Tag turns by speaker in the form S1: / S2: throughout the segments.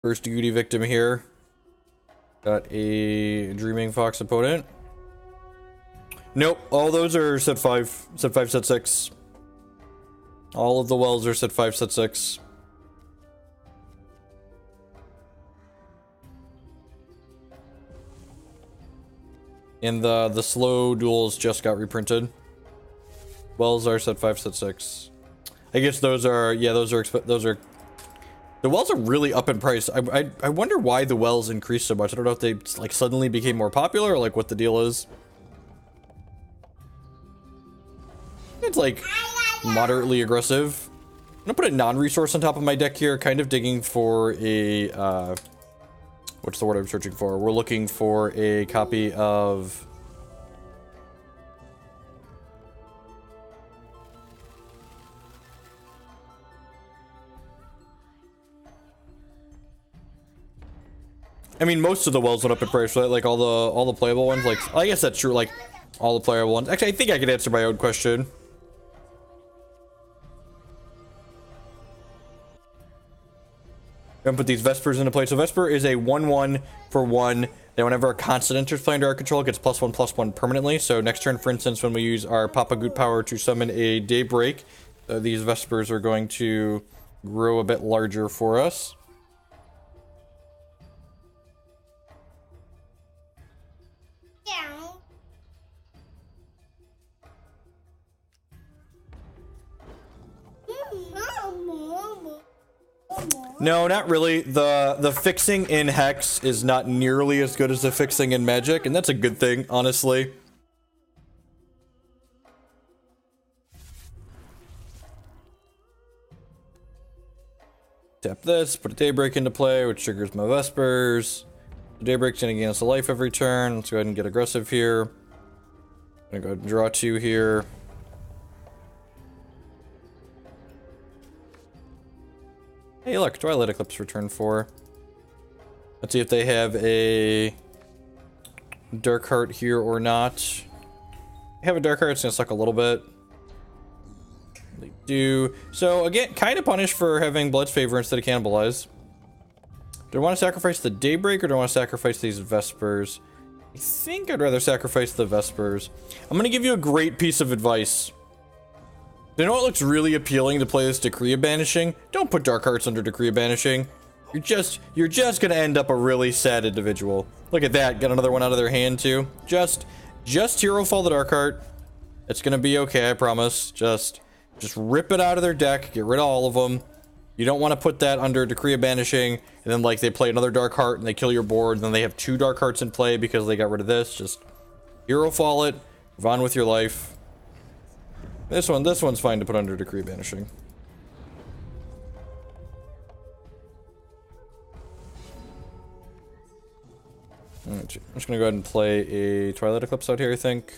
S1: First Goody victim here. Got a Dreaming Fox opponent. Nope, all those are set 5. Set 5, set 6. All of the wells are set 5, set 6. And the slow duels just got reprinted. Wells are set 5, set 6. I guess those are, yeah, those are the wells are really up in price. I wonder why the wells increased so much. I don't know if they like suddenly became more popular or like what the deal is. It's like moderately aggressive. I'm gonna put a non-resource on top of my deck here, kind of digging for a what's the word I'm searching for? We're looking for a copy of I mean, most of the wells went up in price, right? Like all the playable ones. Like, I guess that's true. Like, all the playable ones. Actually, I think I could answer my own question. I'm gonna put these Vespers into play. So Vesper is a 1/1 for 1. Then whenever a constant enters play under our control, it gets +1/+1 permanently. So next turn, for instance, when we use our Papa Goot power to summon a Daybreak, these Vespers are going to grow a bit larger for us. No, not really. The fixing in Hex is not nearly as good as the fixing in Magic, and that's a good thing, honestly. Tap this, put a Daybreak into play, which triggers my Vespers. The Daybreak's gonna gain us a life every turn. Let's go ahead and get aggressive here. I'm gonna go ahead and draw 2 here. Hey, look, Twilight Eclipse return 4. Let's see if they have a Dark Heart here or not. They have a Dark Heart, it's gonna suck a little bit. They do. So, again, kind of punished for having Blood's Favor instead of Cannibalize. Do I want to sacrifice the Daybreak or do I want to sacrifice these Vespers? I think I'd rather sacrifice the Vespers. I'm gonna give you a great piece of advice. You know what looks really appealing to play this Decree of Banishing? Don't put Dark Hearts under Decree of Banishing. You're just gonna end up a really sad individual. Look at that, got another one out of their hand too. Just Herofall the Dark Heart. It's gonna be okay, I promise. Just rip it out of their deck, get rid of all of them. You don't want to put that under Decree of Banishing, and then like they play another Dark Heart and they kill your board, and then they have 2 Dark Hearts in play because they got rid of this. Just Herofall it, move on with your life. This one's fine to put under Decree of Banishing. I'm just gonna go ahead and play a Twilight Eclipse out here, I think.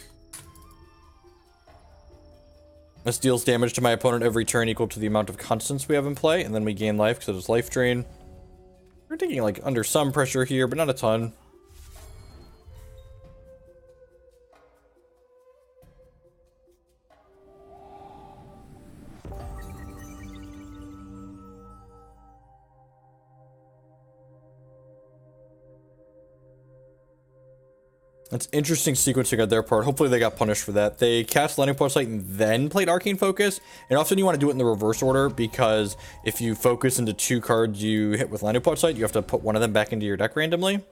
S1: This deals damage to my opponent every turn equal to the amount of constants we have in play, and then we gain life because it is life drain. We're taking like under some pressure here, but not a ton. That's interesting sequencing on their part. Hopefully they got punished for that. They cast Lightning Pulse Light and then played Arcane Focus. And often you want to do it in the reverse order because if you focus into 2 cards you hit with Lightning Pulse Light, you have to put one of them back into your deck randomly.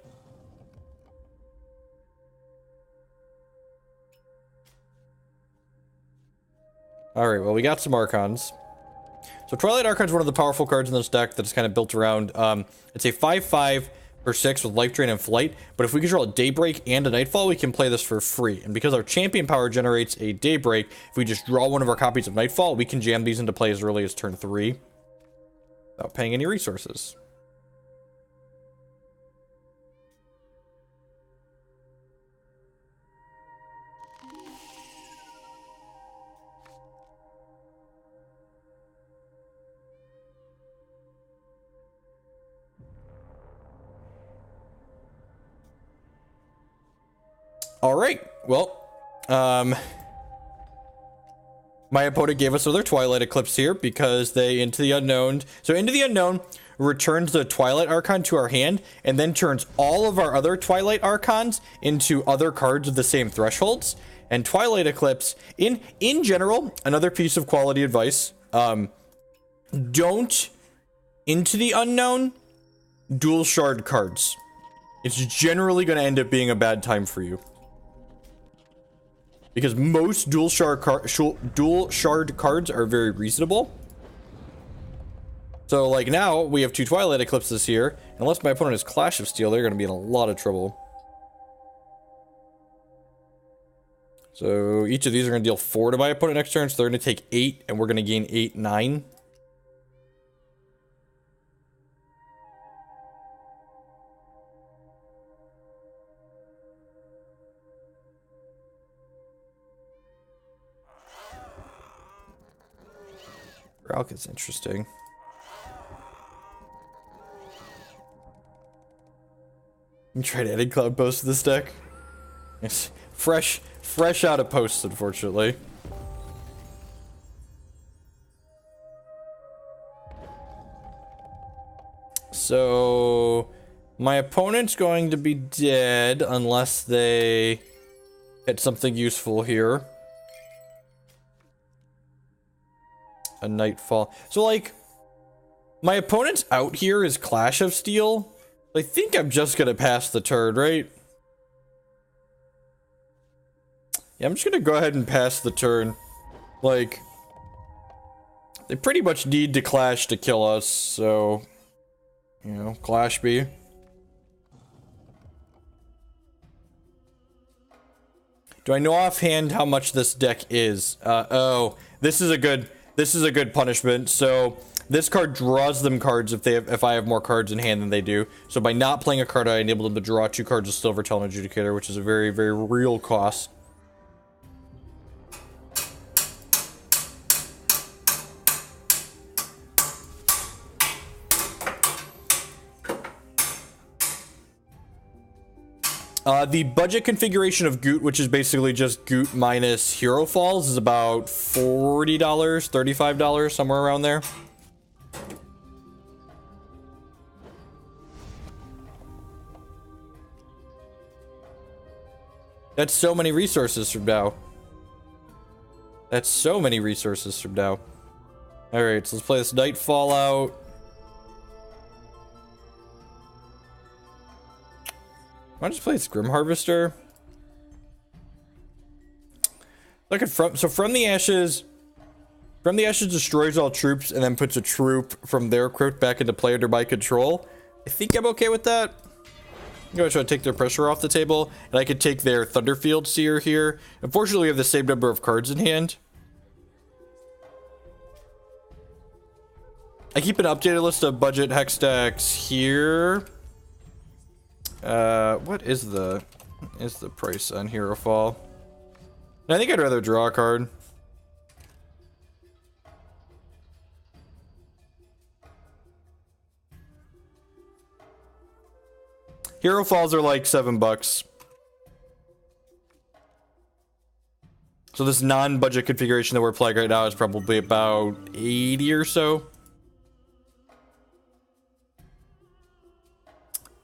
S1: Alright, well we got some Archons. So Twilight Archon is one of the powerful cards in this deck that's kind of built around, it's a 5/5 for 6 with Life Drain and Flight, but if we control a Daybreak and a Nightfall, we can play this for free. And because our champion power generates a Daybreak, if we just draw one of our copies of Nightfall, we can jam these into play as early as turn 3 without paying any resources. All right, well, my opponent gave us another Twilight Eclipse here because they Into the Unknown. So Into the Unknown returns the Twilight Archon to our hand, and then turns all of our other Twilight Archons into other cards of the same thresholds. And Twilight Eclipse, in general, another piece of quality advice, don't, into the unknown, dual shard cards. It's generally going to end up being a bad time for you. Because most dual shard cards are very reasonable. So, like, now, we have 2 Twilight Eclipses here. Unless my opponent has Clash of Steel, they're going to be in a lot of trouble. So, each of these are going to deal 4 to my opponent next turn, so they're going to take 8, and we're going to gain 8, 9. Ralk is interesting. You tried adding Cloud Post to this deck? It's fresh out of posts, unfortunately. So my opponent's going to be dead unless they hit something useful here. A Nightfall. So, like, my opponent's out here is Clash of Steel. I think I'm just gonna pass the turn, right? Yeah, I'm just gonna go ahead and pass the turn. Like, they pretty much need to clash to kill us, so, you know, Clash B. Do I know offhand how much this deck is? Oh, this is a good punishment. So this card draws them cards if I have more cards in hand than they do. So by not playing a card, I enable them to draw 2 cards of Silver Talon Adjudicator, which is a very, very real cost. The budget configuration of Goot, which is basically just Goot minus Herofalls, is about $40, $35, somewhere around there. That's so many resources from now. That's so many resources from now. Alright, so let's play this Nightfall out. Why don't I just play this Grim Harvester? Look at from the ashes destroys all troops and then puts a troop from their crypt back into play under my control. I think I'm okay with that. I'm gonna try to take their pressure off the table, and I could take their Thunderfield Seer here. Unfortunately, we have the same number of cards in hand. I keep an updated list of budget hex decks here. What is the price on Herofall? I think I'd rather draw a card. Herofalls are like $7. So this non-budget configuration that we're playing right now is probably about 80 or so.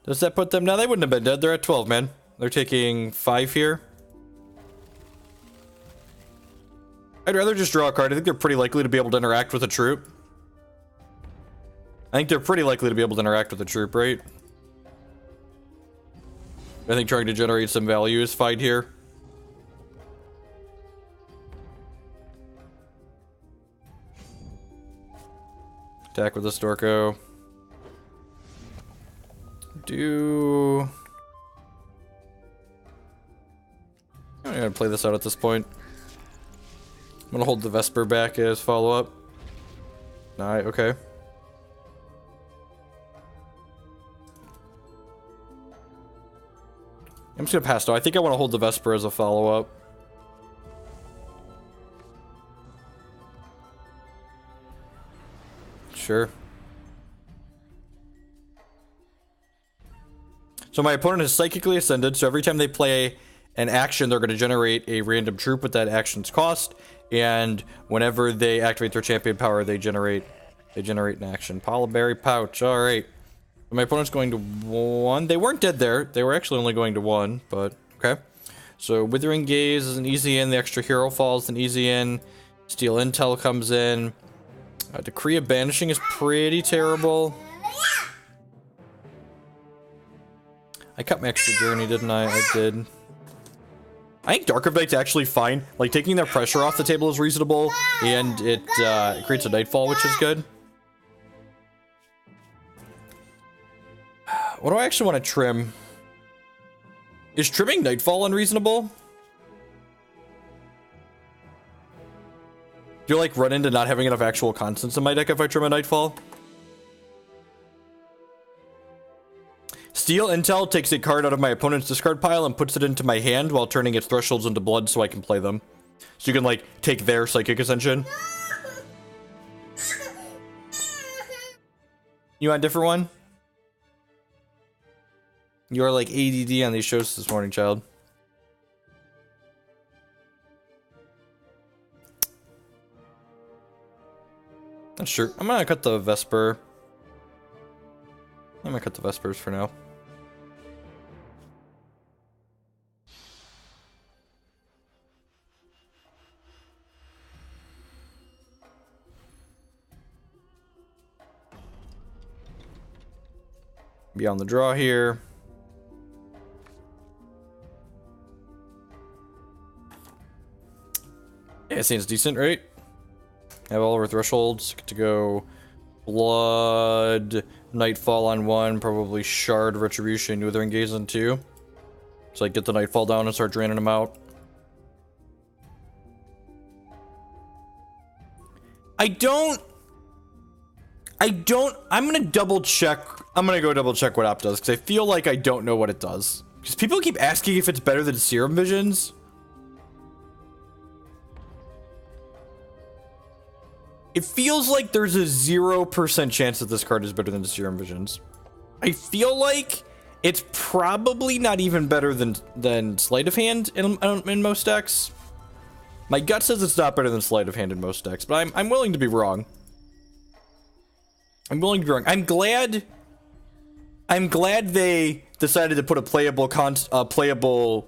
S1: Does that put them down? They wouldn't have been dead. They're at 12, man. They're taking 5 here. I'd rather just draw a card. I think they're pretty likely to be able to interact with a troop. I think they're pretty likely to be able to interact with a troop, right? I think trying to generate some value is fine here. Attack with the Storko. I'm gonna play this out at this point. I'm gonna hold the Vesper back as follow-up. Alright, okay. I'm just gonna pass though. I think I want to hold the Vesper as a follow-up. Sure. So my opponent is psychically ascended, so every time they play an action, they're going to generate a random troop with that action's cost, and whenever they activate their champion power, they generate They generate an action. Berry Pouch. Alright. My opponent's going to 1. They weren't dead there. They were actually only going to 1, but okay. So Withering Gaze is an easy in. The extra Herofall is an easy in. Steal Intel comes in. Decree of Banishing is pretty terrible. I cut my extra journey, didn't I? I did. I think Dark of Night's actually fine. Like, taking their pressure off the table is reasonable, and it creates a Nightfall, which is good. What do I actually want to trim? Is trimming Nightfall unreasonable? Do you, like, run into not having enough actual constants in my deck if I trim a Nightfall? Steal Intel takes a card out of my opponent's discard pile and puts it into my hand while turning its thresholds into blood so I can play them. So you can, like, take their Psychic Ascension. You want a different one? You are like ADD on these shows this morning, child. That's true. I'm gonna cut the Vesper. I'm gonna cut the Vespers for now. Be on the draw here. Yeah, it seems decent, right? Have all of our thresholds. Get to go Blood, Nightfall on 1, probably Shard of Retribution, Withering Gaze on 2. So I get the Nightfall down and start draining them out. I'm gonna double check. I'm gonna go double check what Op does, because I feel like I don't know what it does. Because people keep asking if it's better than Serum Visions. It feels like there's a 0% chance that this card is better than Serum Visions. I feel like it's probably not even better than Sleight of Hand in most decks. My gut says it's not better than Sleight of Hand in most decks, but I'm willing to be wrong. I'm willing to be wrong. I'm glad they decided to put a playable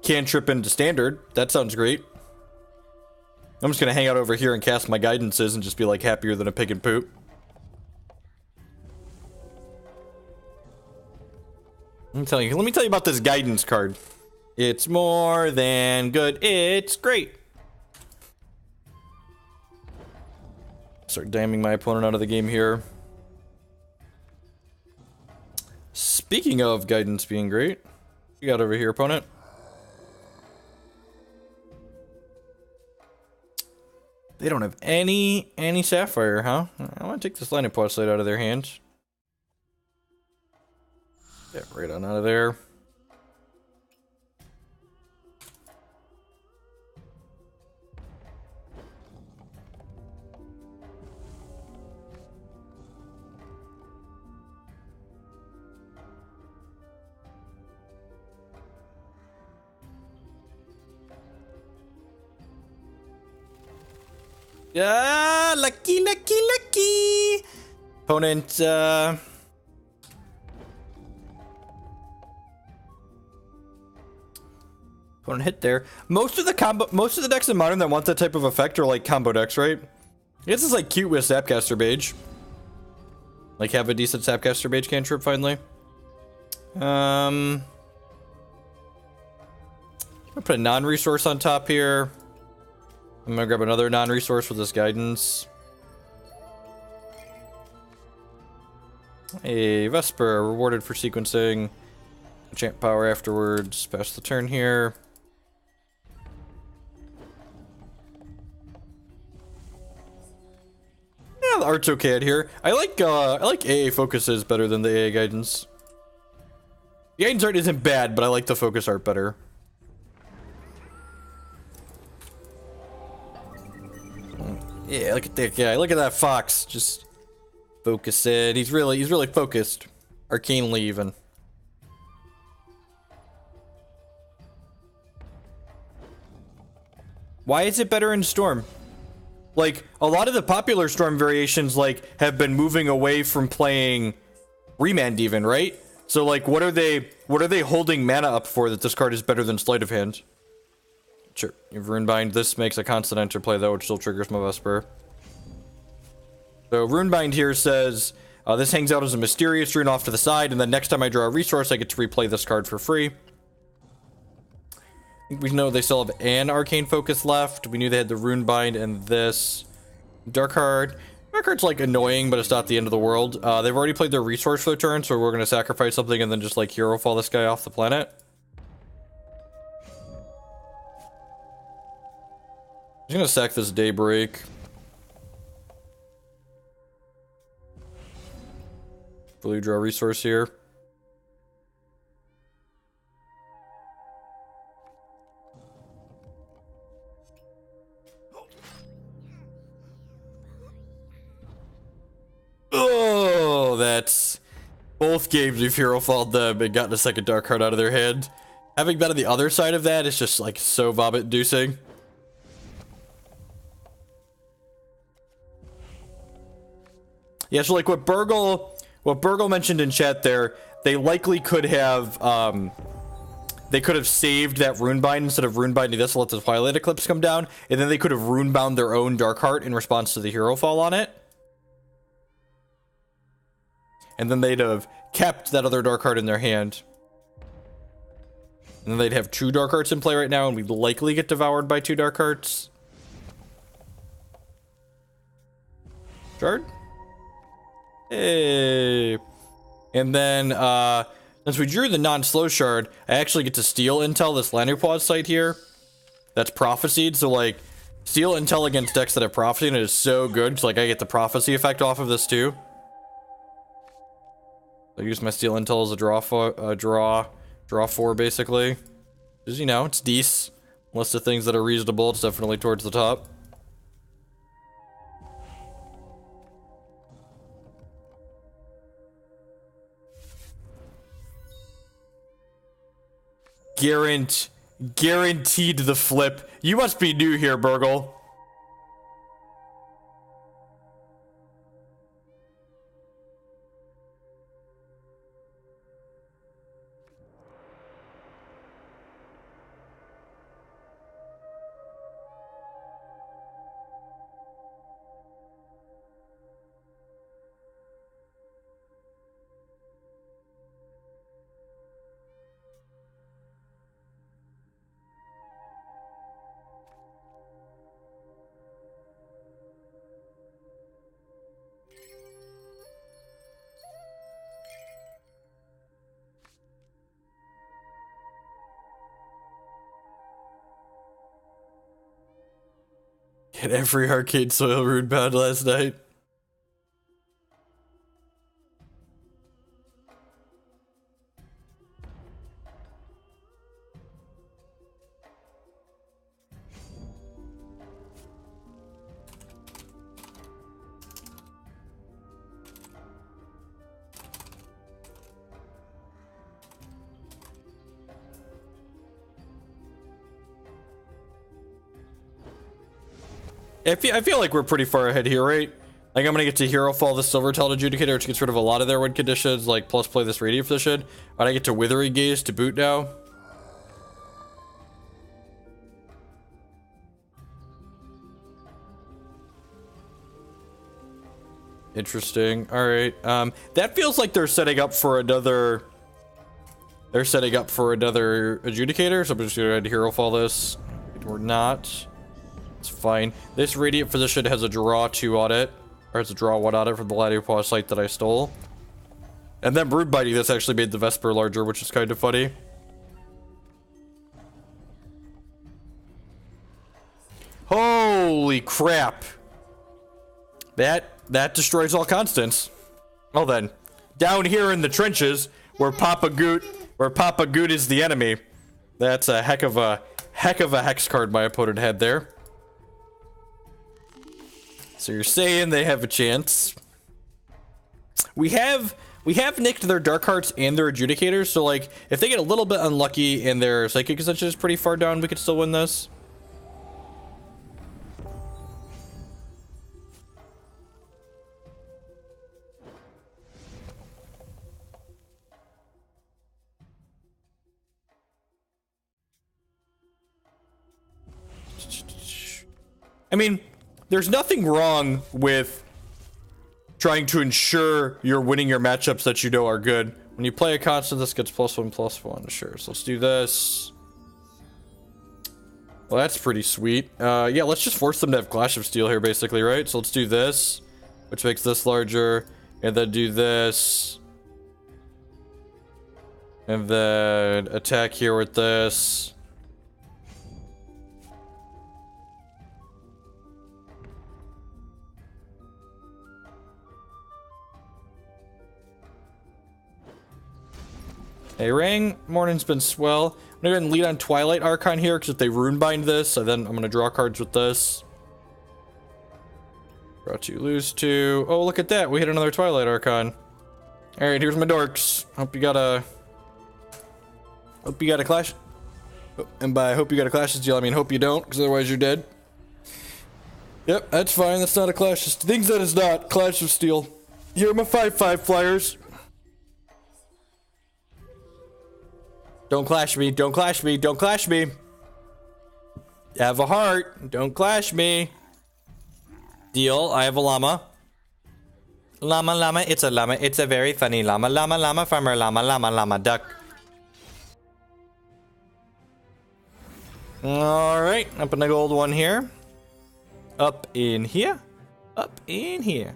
S1: cantrip into Standard. That sounds great. I'm just gonna hang out over here and cast my guidances and just be like happier than a pig in poop. Let me tell you about this guidance card. It's more than good. It's great. Start damning my opponent out of the game here. Speaking of guidance being great, you got over here, opponent. They don't have any Sapphire, huh? I want to take this Lightning Pulsate out of their hands. Get right on out of there. Ah, lucky. Opponent, opponent hit there. Most of the decks in Modern that want that type of effect are like combo decks, right? This is like cute with Sapcaster Mage. Like have a decent Sapcaster Mage cantrip finally. I'll put a non-resource on top here. I'm gonna grab another non-resource with this guidance. A Vesper, rewarded for sequencing. Enchant power afterwards. Pass the turn here. Yeah, the art's okay out here. I like AA focuses better than the AA guidance. The guidance art isn't bad, but I like the focus art better. Yeah, look at that guy. Look at that fox. Just focus it. He's really focused. Arcanely even. Why is it better in Storm? like, a lot of the popular Storm variations, like, have been moving away from playing Remand even, right? So, like, what are they holding mana up for that this card is better than Sleight of Hand? Sure, you have Runebind. This makes a constant interplay, though, which still triggers my Vesper. So, Runebind here says, this hangs out as a mysterious rune off to the side, and then next time I draw a resource, I get to replay this card for free. I think we know they still have an Arcane Focus left. We knew they had the Runebind and this. Darkheart. Darkheart's, like, annoying, but it's not the end of the world. They've already played their resource for their turn, so we're going to sacrifice something and then just, like, Herofall this guy off the planet. I'm going to sack this Daybreak. Blue draw resource here. Oh, that's both games we've Herofalled them and gotten a second dark card out of their hand. Having been on the other side of that is just like so vomit inducing. Yeah, so like what Burgle mentioned in chat there, they likely could have saved that Runebind instead of Runebinding this to let the Twilight Eclipse come down, and then they could have Runebound their own Darkheart in response to the Herofall on it. And then they'd have kept that other Darkheart in their hand. And then they'd have two Darkhearts in play right now, and we'd likely get devoured by two Darkhearts. Shard? Hey. And then, since we drew the non-slow Shard, I actually get to steal intel this Landerpaw site here. That's prophesied, so like, steal intel against decks that have prophecy, and it is so good, so like I get the prophecy effect off of this too. I use my steal intel as a draw four basically. Because, you know, it's decent. List of things that are reasonable, it's definitely towards the top. Guaranteed the flip. You must be new here, Burgle. Get every Arcade Soil Runebound last night. I feel like we're pretty far ahead here, right? Like, I'm gonna get to Herofall the Silvertailed Adjudicator, which gets rid of a lot of their win conditions, like, plus play this Radiant Position. But I get to Withering Gaze to boot now. Interesting. Alright. That feels like they're setting up for another... They're setting up for another Adjudicator, so I'm just gonna Herofall this. Or not. It's fine. This Radiant Physician has a draw 2 on it. Or has a draw 1 on it from the Landerpaw site that I stole. And then Broodbiting, that's actually made the Vesper larger, which is kind of funny. Holy crap. That destroys all constants. Well then, down here in the trenches, where Papa Goot is the enemy. That's a heck of a hex card my opponent had there. So you're saying they have a chance. We have nicked their Darkhearts and their Adjudicators, so like if they get a little bit unlucky and their Psychic Ascension is pretty far down, we could still win this. I mean, there's nothing wrong with trying to ensure you're winning your matchups that you know are good. When you play a constant, this gets +1/+1. Sure, so let's do this. Well, that's pretty sweet. Yeah, let's just force them to have Clash of Steel here, basically, right? So let's do this, which makes this larger, and then do this. And then attack here with this. Hey, Ring. Morning's been swell. I'm gonna go ahead and lead on Twilight Archon here, because if they Runebind this, so then I'm gonna draw cards with this. Draw 2, lose 2. Oh, look at that. We hit another Twilight Archon. Alright, here's my dorks. Hope you got a Clash. And by hope you got a Clash of Steel, I mean hope you don't, because otherwise you're dead. Yep, that's fine. That's not a Clash of Steel. Things that is not Clash of Steel. Here are my 5/5 flyers. Don't clash me, don't clash me, don't clash me. Have a heart, don't clash me. Deal, I have a llama. Llama, it's a llama. It's a very funny llama. Llama, farmer, llama, duck. Alright, up in the gold one here. Up in here. Up in here.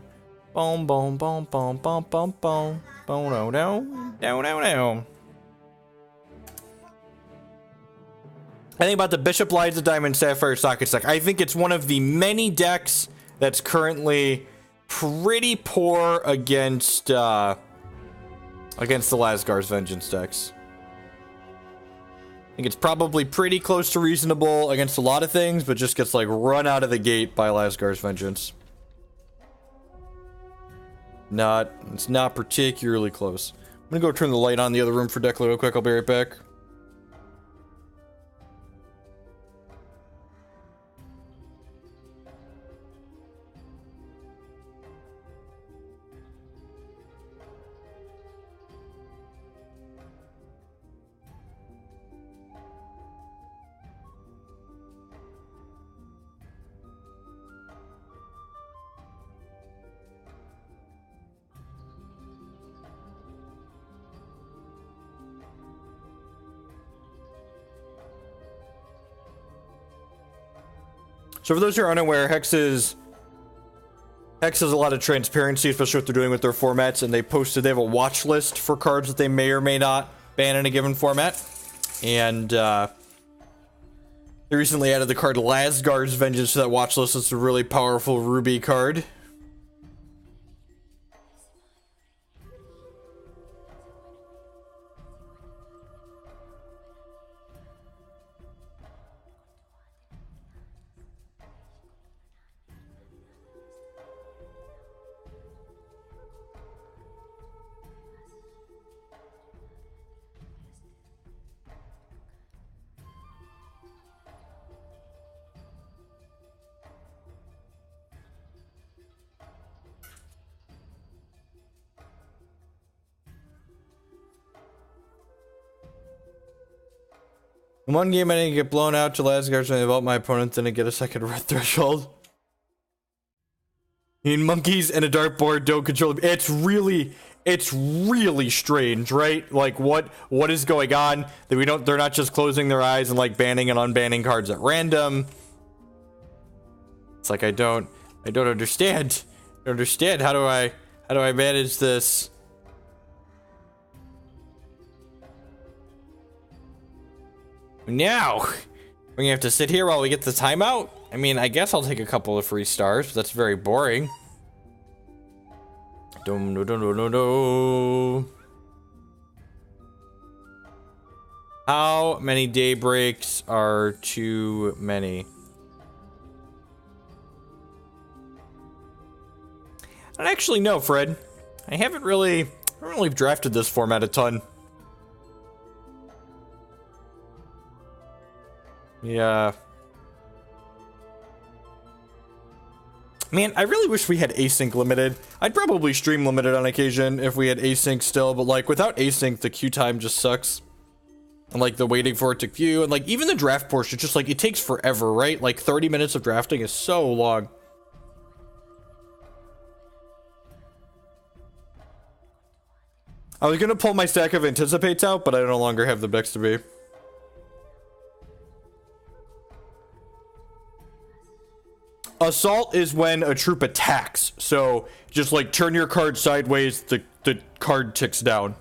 S1: Boom, boom, boom, boom, boom, boom, boom. Boom, no, no, no, no, no. I think about the Bishop Lies of Diamond Sapphire Socket deck. I think it's one of the many decks that's currently pretty poor against the Lasgar's Vengeance decks. I think it's probably pretty close to reasonable against a lot of things, but just gets like run out of the gate by Lasgar's Vengeance. It's not particularly close. I'm gonna go turn the light on in the other room for Declan real quick. I'll be right back. So for those who are unaware, Hex has a lot of transparency, especially what they're doing with their formats, and they have a watch list for cards that they may or may not ban in a given format. And they recently added the card Lasgar's Vengeance to that watch list. It's a really powerful Ruby card. In one game, I didn't get blown out to Lasgar's when I developed my opponent, didn't get a second red threshold. Monkeys and a dartboard don't control. It's really strange, right? Like what is going on? That they're not just closing their eyes and like banning and unbanning cards at random. It's like I don't understand. I don't understand. How do I manage this? Now, we're gonna have to sit here while we get the timeout? I mean, I guess I'll take a couple of free stars, but that's very boring. How many daybreaks are too many? I don't actually know, Fred. I haven't really drafted this format a ton. Yeah. Man, I really wish we had async limited. I'd probably stream limited on occasion if we had async still, but like without async, the queue time just sucks. And like the waiting for it to queue and like even the draft portion, just like it takes forever, right? Like 30 minutes of drafting is so long. I was gonna pull my stack of anticipates out, but I no longer have the decks to be. Assault is when a troop attacks. So just like turn your card sideways, the card ticks down.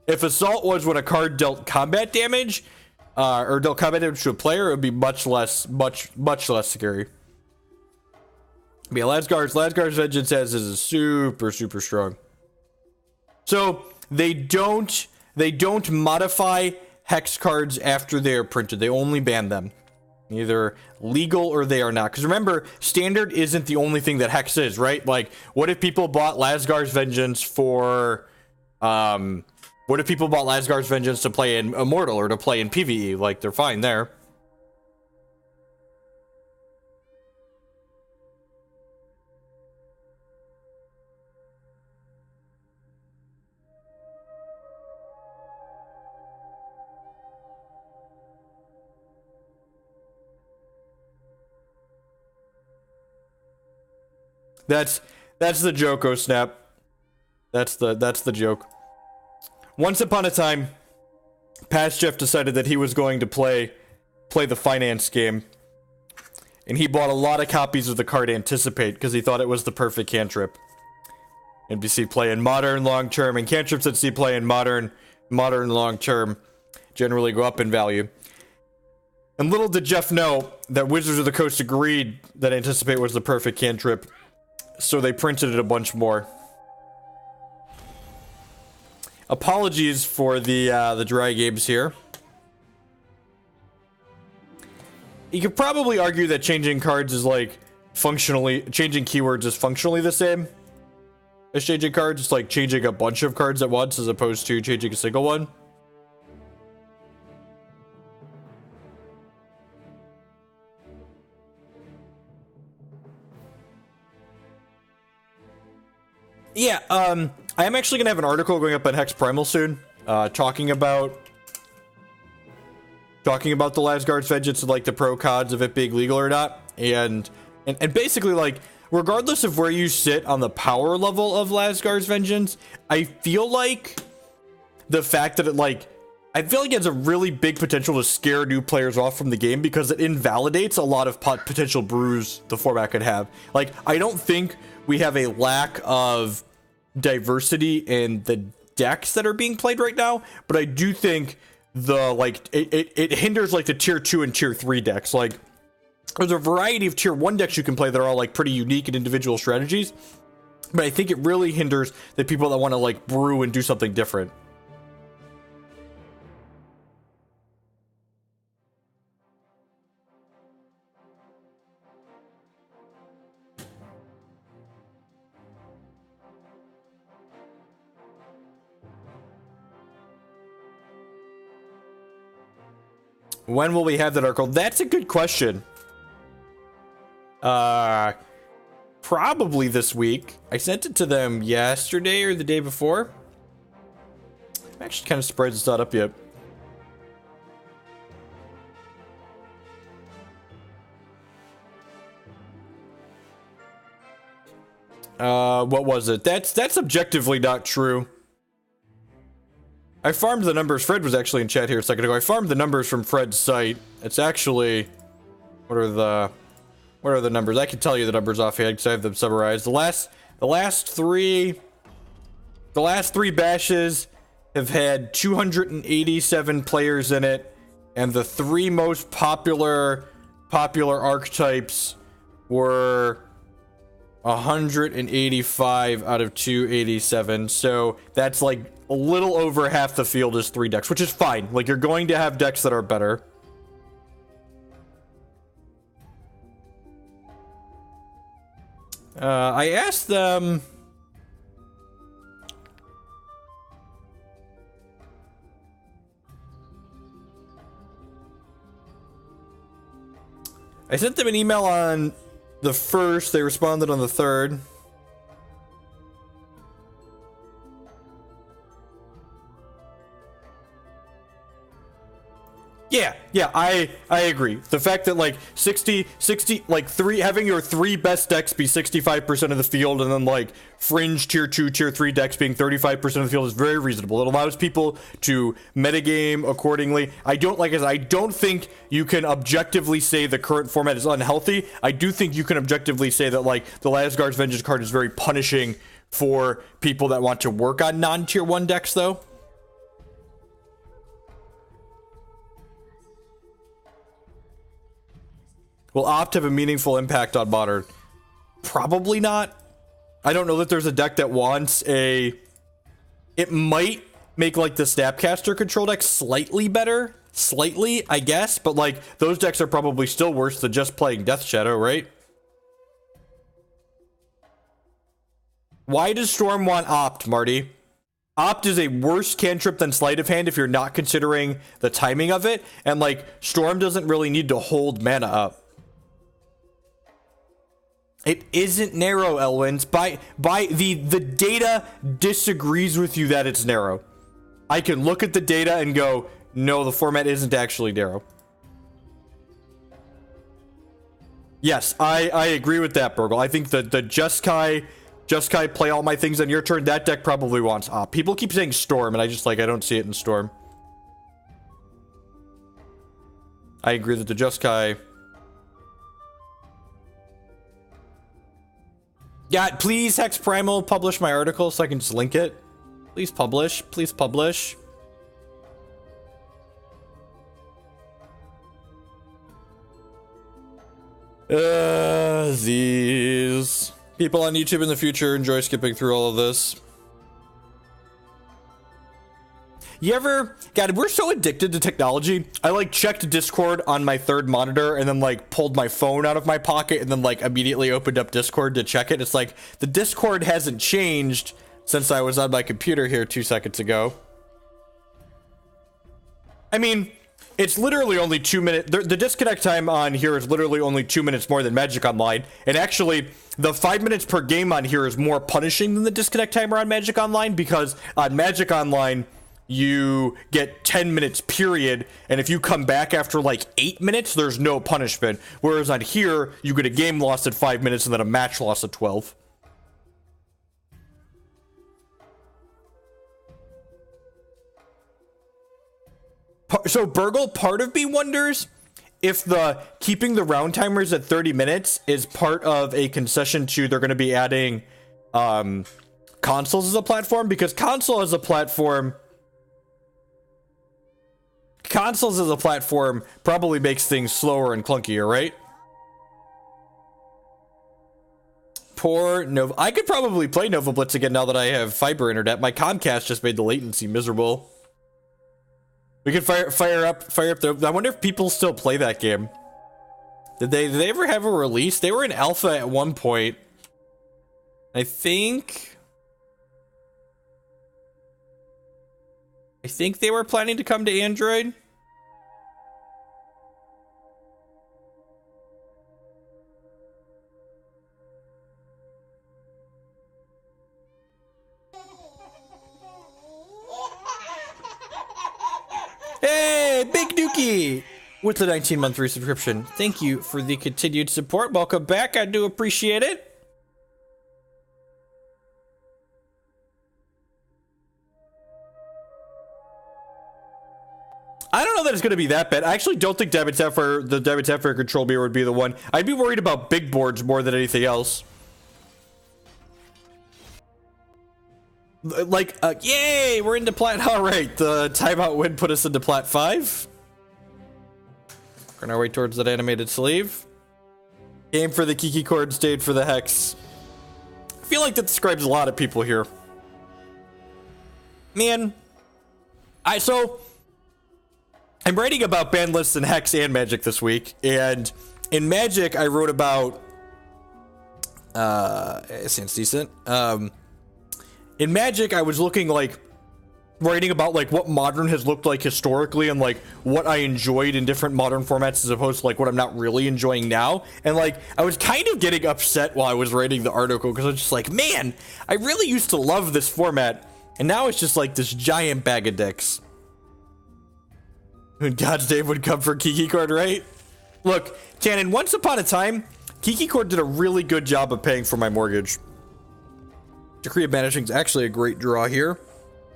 S1: If assault was when a card dealt combat damage, or dealt combat damage to a player, it would be much less scary. But yeah, Lasgar's Vengeance is super strong. So they don't modify hex cards after they are printed. They only ban them. Either legal or they are not. Because remember, standard isn't the only thing that hex is, right? Like, what if people bought Lasgar's Vengeance for what if people bought Lasgar's Vengeance to play in Immortal or to play in PvE? Like, they're fine there. That's the joke, oh snap. That's the joke. Once upon a time, Past Jeff decided that he was going to play the finance game. And he bought a lot of copies of the card Anticipate because he thought it was the perfect cantrip. NBC play in modern long term, and cantrips that see play in modern long term generally go up in value. And little did Jeff know that Wizards of the Coast agreed that Anticipate was the perfect cantrip. So they printed it a bunch more. Apologies for the dry games here. You could probably argue that changing cards is like changing keywords is functionally the same as changing cards. It's like changing a bunch of cards at once as opposed to changing a single one. Yeah, I am actually gonna have an article going up on Hex Primal soon, talking about the Lasgar's Vengeance and like the pro cons of it being legal or not, and basically like regardless of where you sit on the power level of Lasgar's Vengeance, I feel like the fact that it has a really big potential to scare new players off from the game because it invalidates a lot of potential brews the format could have. Like, I don't think we have a lack of diversity in the decks that are being played right now, but I do think it hinders like the tier 2 and tier 3 decks. Like, there's a variety of tier 1 decks you can play that are all like pretty unique and individual strategies, but I think it really hinders the people that want to like brew and do something different. When will we have that article? That's a good question. Probably this week. I sent it to them yesterday or the day before. I'm actually kind of surprised it's not up yet. What was it? That's objectively not true. I farmed the numbers. Fred was actually in chat here a second ago. I farmed the numbers from Fred's site. It's actually, what are the numbers? I can tell you the numbers offhand because I have them summarized. The last three bashes have had 287 players in it, and the three most popular archetypes were 185 out of 287. So that's like a little over half the field is 3 decks, which is fine. Like, you're going to have decks that are better. I asked them... I sent them an email on the 1st. They responded on the 3rd. Yeah, I agree. The fact that like 60, like having your 3 best decks be 65% of the field, and then like fringe tier 2, tier 3 decks being 35% of the field is very reasonable. It allows people to metagame accordingly. I don't think you can objectively say the current format is unhealthy. I do think you can objectively say that like the Last Guard's Vengeance card is very punishing for people that want to work on non-tier 1 decks though. Will Opt have a meaningful impact on Modern? Probably not. I don't know that there's a deck that wants a... It might make, like, the Snapcaster control deck slightly better. Slightly, I guess. But, like, those decks are probably still worse than just playing Death Shadow, right? Why does Storm want Opt, Marty? Opt is a worse cantrip than Sleight of Hand if you're not considering the timing of it. And, like, Storm doesn't really need to hold mana up. It isn't narrow, Elwins. By the data disagrees with you that it's narrow. I can look at the data and go, no, the format isn't actually narrow. Yes, I agree with that, Burgle. I think the Jeskai play all my things on your turn. That deck probably wants Op. People keep saying Storm, and I don't see it in Storm. I agree that the Jeskai... Yeah, please, Hex Primal, publish my article so I can just link it. Please publish. Please publish. These people on YouTube in the future enjoy skipping through all of this. You ever... God, we're so addicted to technology. I, like, checked Discord on my third monitor and then, like, pulled my phone out of my pocket and then, like, immediately opened up Discord to check it. It's like, the Discord hasn't changed since I was on my computer here 2 seconds ago. I mean, it's literally only 2 minutes. The disconnect time on here is literally only 2 minutes more than Magic Online. And actually, the 5 minutes per game on here is more punishing than the disconnect timer on Magic Online, because on Magic Online... you get 10 minutes period, and if you come back after like 8 minutes, there's no punishment. Whereas on here, you get a game lost at 5 minutes and then a match lost at 12. So Burgle, part of me wonders if the keeping the round timers at 30 minutes is part of a concession to they're going to be adding consoles as a platform, because consoles as a platform probably makes things slower and clunkier, right? Poor Nova. I could probably play Nova Blitz again now that I have fiber internet. My Comcast just made the latency miserable. We could fire up the... I wonder if people still play that game. Did they ever have a release? They were in alpha at one point. I think they were planning to come to Android. Hey, Big Dookie! With the 19-month resubscription. Thank you for the continued support. Welcome back. I do appreciate it. I don't know that it's going to be that bad. I actually don't think the Diamond Sapphire Control Mirror would be the one. I'd be worried about big boards more than anything else. Like, yay, we're into Plat. All right, the timeout win put us into Plat 5. We're on our way towards that animated sleeve. Aim for the Kiki Chord, stayed for the Hex. I feel like that describes a lot of people here. Man, I'm writing about ban lists in Hex and Magic this week, and in Magic I wrote about it seems decent. In Magic I was looking like writing about like what Modern has looked like historically and like what I enjoyed in different Modern formats as opposed to like what I'm not really enjoying now. And like I was kind of getting upset while I was writing the article because I was just like, man, I really used to love this format and now it's just like this giant bag of dicks. When God's day would come for Kiki Cord, right? Look, Cannon, once upon a time, Kiki Cord did a really good job of paying for my mortgage. Decree of Banishing is actually a great draw here. I'm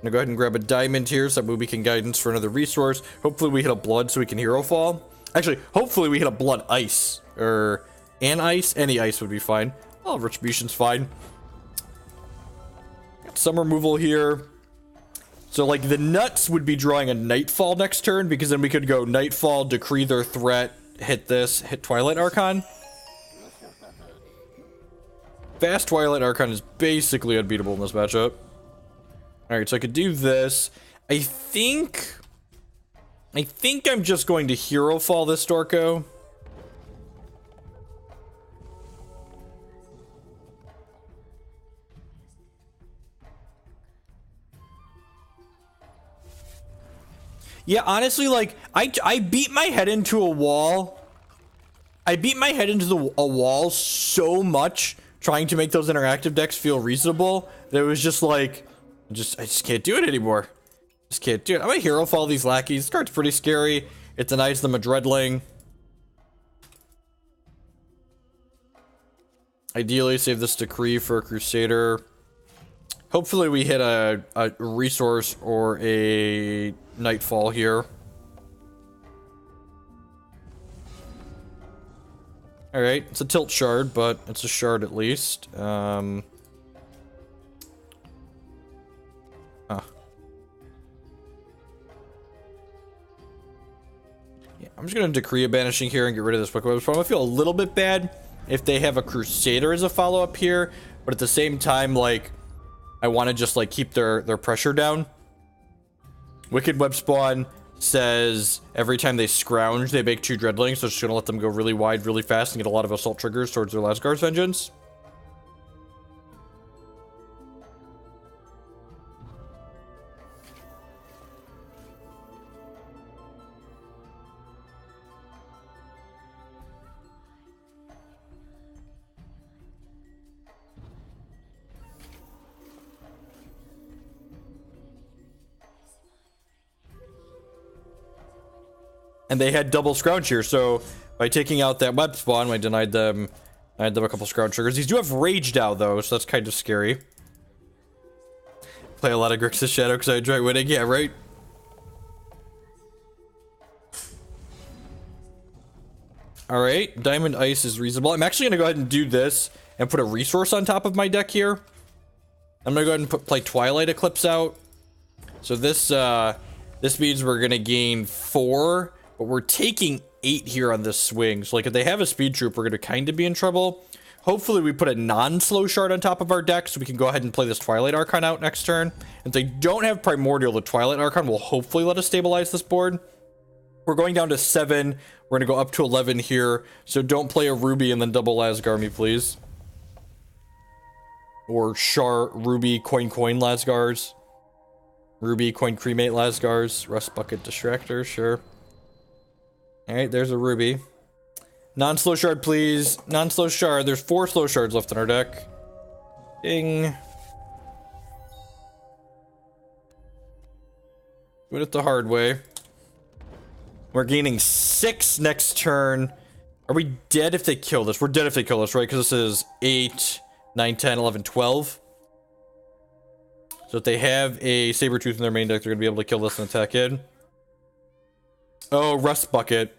S1: gonna go ahead and grab a diamond here so that Mubi can guidance for another resource. Hopefully we hit a blood so we can Herofall. Actually, hopefully we hit a blood ice. Or an ice. Any ice would be fine. Well, Retribution's fine. Got some removal here. So, like, the nuts would be drawing a Nightfall next turn, because then we could go Nightfall, decree their threat, hit this, hit Twilight Archon. Fast Twilight Archon is basically unbeatable in this matchup. Alright, so I could do this. I think I'm just going to Herofall this Dorko. Yeah, honestly, like, I beat my head into a wall. I beat my head into a wall so much trying to make those interactive decks feel reasonable that it was just like, I just can't do it anymore. Just can't do it. I'm gonna Herofall these lackeys. This card's pretty scary. It denies them a Dreadling. Ideally, save this Decree for a Crusader. Hopefully we hit a resource or a Nightfall here. Alright, it's a tilt shard, but it's a shard at least. Huh. Yeah, I'm just gonna Decree of Banishing here and get rid of this Web Spawn. I feel a little bit bad if they have a Crusader as a follow-up here, but at the same time, like, I want to just, like, keep their pressure down. Wicked Web Spawn says every time they scrounge, they make 2 Dreadlings, so it's just gonna let them go really wide, really fast, and get a lot of assault triggers towards their Lasgar's Vengeance. And they had double scrounge here, so by taking out that web spawn, I denied them a couple scrounge triggers. These do have Rage Dow though, so that's kind of scary. Play a lot of Grixis Shadow because I enjoy winning, yeah, right? Alright, Diamond Ice is reasonable. I'm actually gonna go ahead and do this and put a resource on top of my deck here. I'm gonna go ahead and play Twilight Eclipse out. So this means we're gonna gain 4. But we're taking 8 here on this swing. So, like, if they have a speed troop, we're going to kind of be in trouble. Hopefully, we put a non-slow shard on top of our deck so we can go ahead and play this Twilight Archon out next turn. If they don't have Primordial, the Twilight Archon will hopefully let us stabilize this board. We're going down to 7. We're going to go up to 11 here. So don't play a Ruby and then double Lasgar me, please. Or Ruby, Coin Lasgars. Ruby, Coin Cremate Lasgars. Rust Bucket Distractor, sure. Alright, there's a Ruby. Non-slow shard, please. Non-slow shard. There's 4 slow shards left in our deck. Ding. Doing it the hard way. We're gaining 6 next turn. Are we dead if they kill this? We're dead if they kill us, right? Because this is 8, 9, 10, 11, 12. So if they have a Sabertooth in their main deck, they're going to be able to kill this and attack in. Oh, Rust Bucket.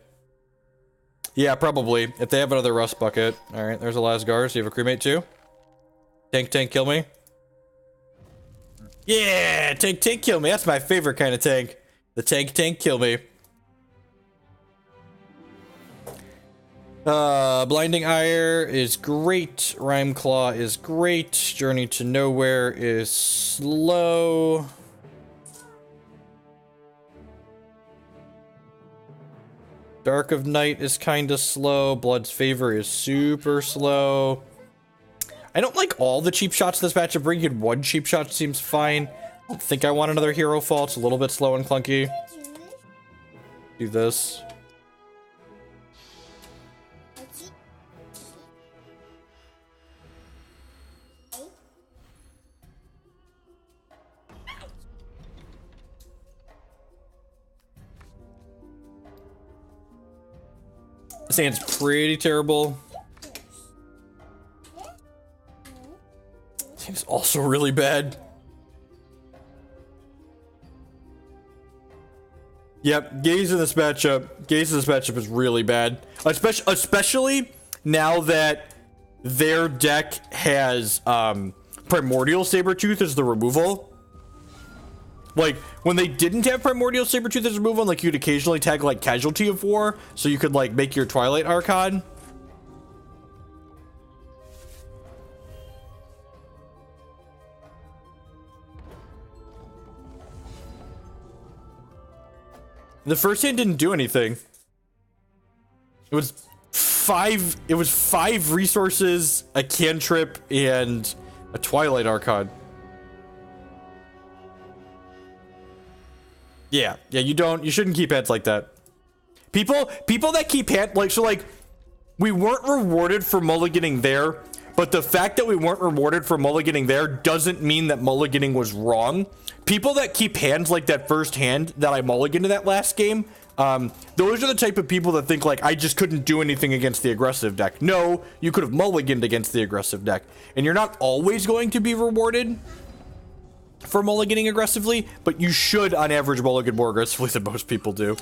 S1: Yeah, probably. If they have another Rust Bucket. Alright, there's a Lasgar. So you have a Cremate too? Tank, kill me. Yeah! Tank, kill me. That's my favorite kind of tank. The tank, kill me. Blinding Ire is great. Rimeclaw is great. Journey to Nowhere is slow. Dark of Night is kinda slow. Blood's Favor is super slow. I don't like all the cheap shots this matchup. Bringing in 1 cheap shot seems fine. I don't think I want another Herofall. It's a little bit slow and clunky. Do this. This hand's pretty terrible. This hand's also really bad. Yep, Gaze in this matchup is really bad. Especially now that their deck has Primordial Sabertooth as the removal. Like, when they didn't have Primordial Sabertooth as removal, like, you'd occasionally tag, like, Casualty of War, so you could, like, make your Twilight Archon. The first hand didn't do anything. It was five resources, a cantrip, and a Twilight Archon. Yeah, you shouldn't keep hands like that. People that keep hand, like, so, like, we weren't rewarded for mulliganing there, but the fact that we weren't rewarded for mulliganing there doesn't mean that mulliganing was wrong. People that keep hands like that first hand that I mulliganed in that last game, those are the type of people that think, like, I just couldn't do anything against the aggressive deck. No, you could have mulliganed against the aggressive deck, and you're not always going to be rewarded for mulliganing aggressively, but you should, on average, mulligan more aggressively than most people do.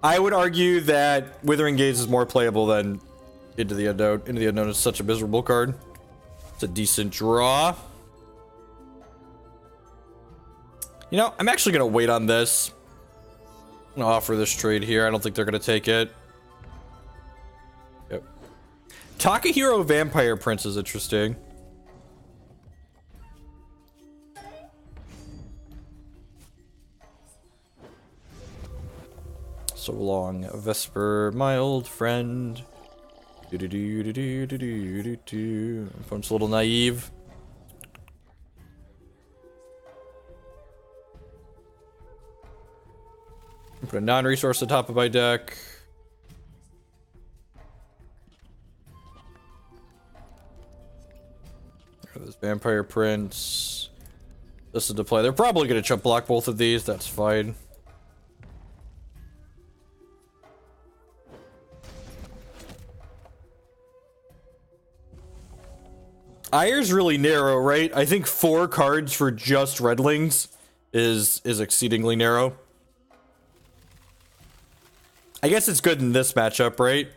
S1: I would argue that Withering Gaze is more playable than Into the Unknown. Into the Unknown is such a miserable card. It's a decent draw. You know, I'm actually going to wait on this. I'm going to offer this trade here. I don't think they're going to take it. Yep. Takahiro Vampire Prince is interesting. So long, Vesper, my old friend. Phone's a little naive. Put a non-resource on top of my deck. This Vampire Prince. This is to play. They're probably going to chump block both of these. That's fine. Ire's really narrow, right? I think 4 cards for just Redlings is exceedingly narrow. I guess it's good in this matchup, right?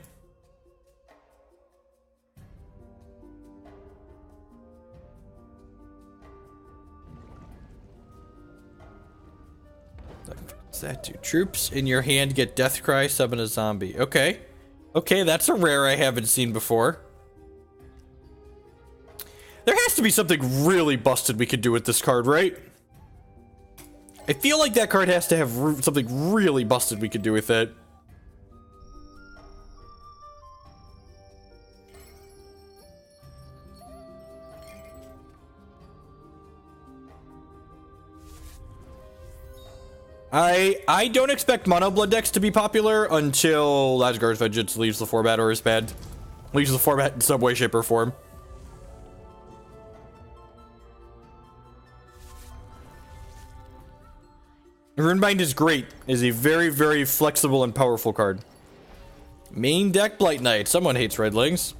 S1: What's that do? Troops in your hand get Deathcry, summon a zombie. Okay. Okay, that's a rare I haven't seen before. There has to be something really busted we could do with this card, right? I feel like that card has to have something really busted we could do with it. I don't expect Mono Blood decks to be popular until Lasgar's Vengeance leaves the format or is bad. Leaves the format in some way, shape, or form. Runebind is great. It is a very, very flexible and powerful card. Main deck Blight Knight. Someone hates Redlings.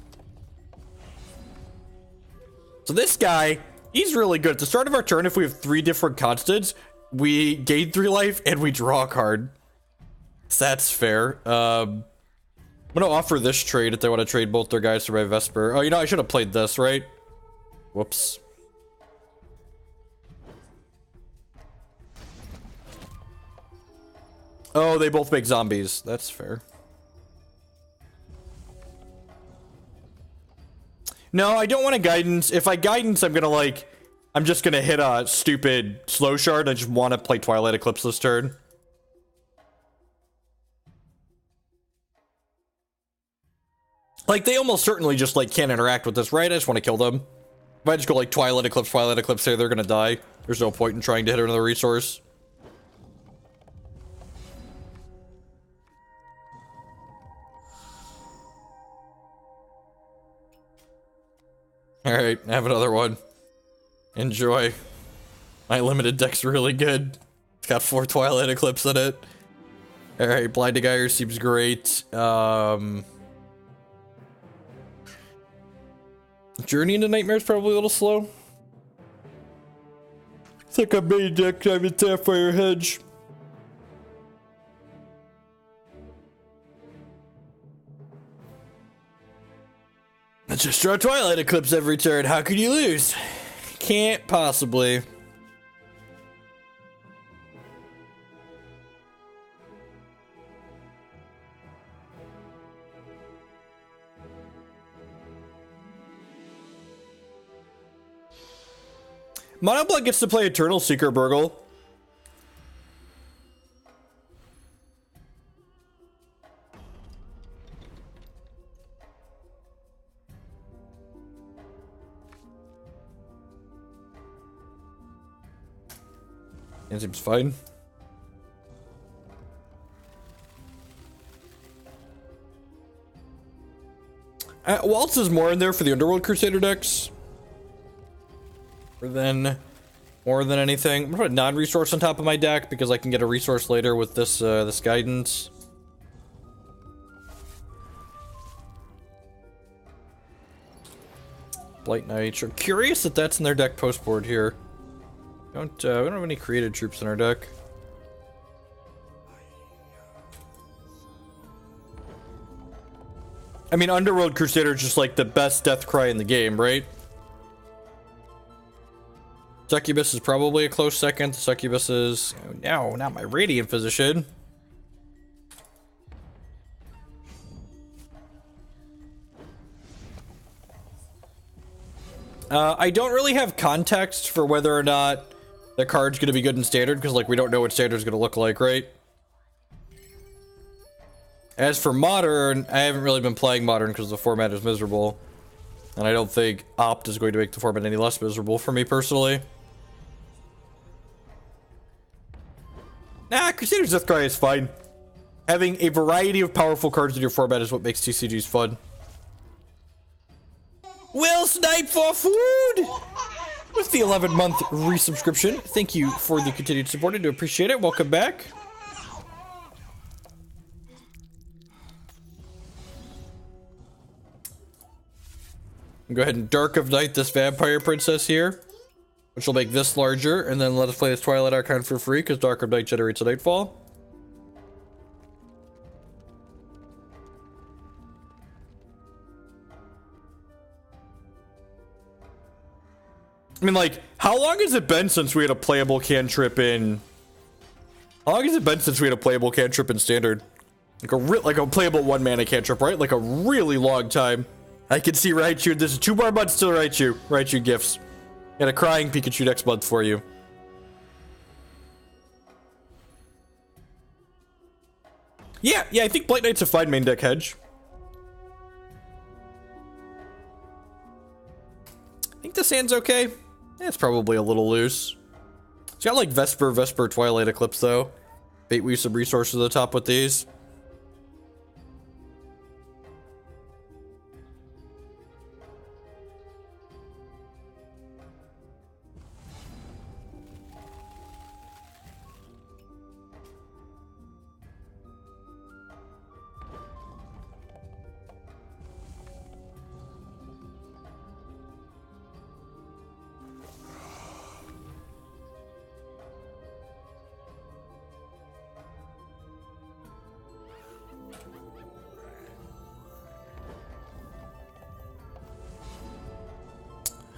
S1: So this guy, he's really good. At the start of our turn, if we have 3 different constants, we gain 3 life and we draw a card. So that's fair. I'm gonna offer this trade if they want to trade both their guys to my Vesper. Oh, you know, I should have played this, right? Whoops. Oh, they both make zombies. That's fair. No, I don't want a guidance. If I guidance, I'm gonna like... I'm just gonna hit a stupid slow shard. I just want to play Twilight Eclipse this turn. Like, they almost certainly just, like, can't interact with this, right? I just want to kill them. If I just go, like, Twilight Eclipse, there, they're gonna die. There's no point in trying to hit another resource. Alright, have another one. Enjoy. My limited deck's really good. It's got 4 Twilight Eclipse in it. Alright, Blinding Ire seems great. Journey into Nightmare is probably a little slow. It's like a main deck time in Sapphire Hedge. Let's just draw Twilight Eclipse every turn. How could you lose? Can't possibly. Monoblood gets to play Eternal Seeker Burgle. It seems fine. Waltz is more in there for the Underworld Crusader decks. More than anything. I'm gonna put a non-resource on top of my deck because I can get a resource later with this this guidance. Blight Knight. I'm curious that that's in their deck post board here. We don't have any created troops in our deck. I mean, Underworld Crusader is just like the best death cry in the game, right? Succubus is probably a close second. Succubus is... Oh, no, not my Radiant Physician. I don't really have context for whether or not the card's going to be good in Standard, because, like, we don't know what Standard's going to look like, right? As for Modern, I haven't really been playing Modern because the format is miserable. And I don't think Opt is going to make the format any less miserable for me, personally. Nah, Crusader's Death Cry is fine. Having a variety of powerful cards in your format is what makes TCGs fun. Will Nightfall Food! With the 11-month resubscription. Thank you for the continued support. I do appreciate it. Welcome back. Go ahead and Dark of Night this Vampire Princess here, which will make this larger, and then let us play this Twilight Archon for free, because Dark of Night generates a Nightfall. I mean, like, how long has it been since we had a playable cantrip in... How long has it been since we had a playable cantrip in Standard? Like a playable one-mana cantrip, right? Like a really long time. I can see Raichu. There's 2 more months till Raichu. Raichu gifts. Got a crying Pikachu next month for you. Yeah, I think Blight Knight's a fine main deck hedge. I think this hand's okay. Yeah, it's probably a little loose. It's got like Vesper, Twilight Eclipse though. Bait weave some resources at the top with these.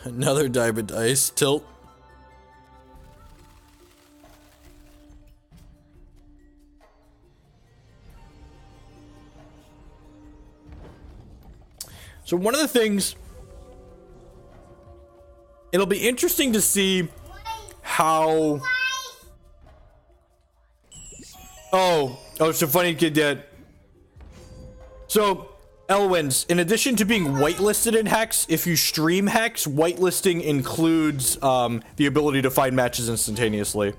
S1: Another Diamond Ice tilt. So one of the things, it'll be interesting to see how... Oh, so funny kid did. So... Elwins, in addition to being whitelisted in Hex, if you stream Hex, whitelisting includes the ability to find matches instantaneously.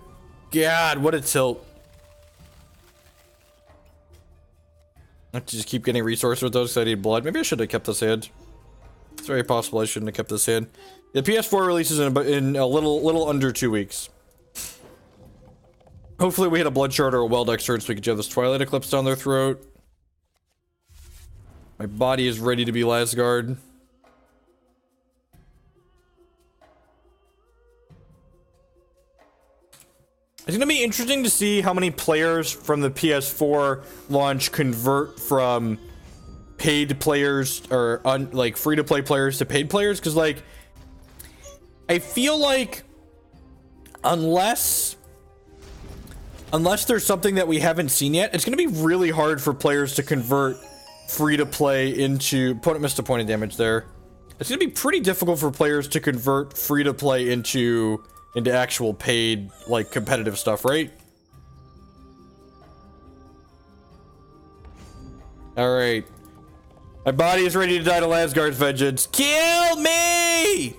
S1: God, what a tilt. I have to just keep getting resources with those because I need blood. Maybe I should have kept this hand. It's very possible I shouldn't have kept this hand. The PS4 releases in a little under 2 weeks. Hopefully we hit a Blood Shard or a Well next turn so we can jam this Twilight Eclipse down their throat. My body is ready to be Lasgard. It's going to be interesting to see how many players from the PS4 launch convert from paid players or like free-to-play players to paid players, because like I feel like unless there's something that we haven't seen yet, it's going to be really hard for players to convert free-to-play into... Opponent missed a point of damage there. It's going to be pretty difficult for players to convert free-to-play into actual paid, like, competitive stuff, right? Alright. My body is ready to die to Lasgard's vengeance. Kill me!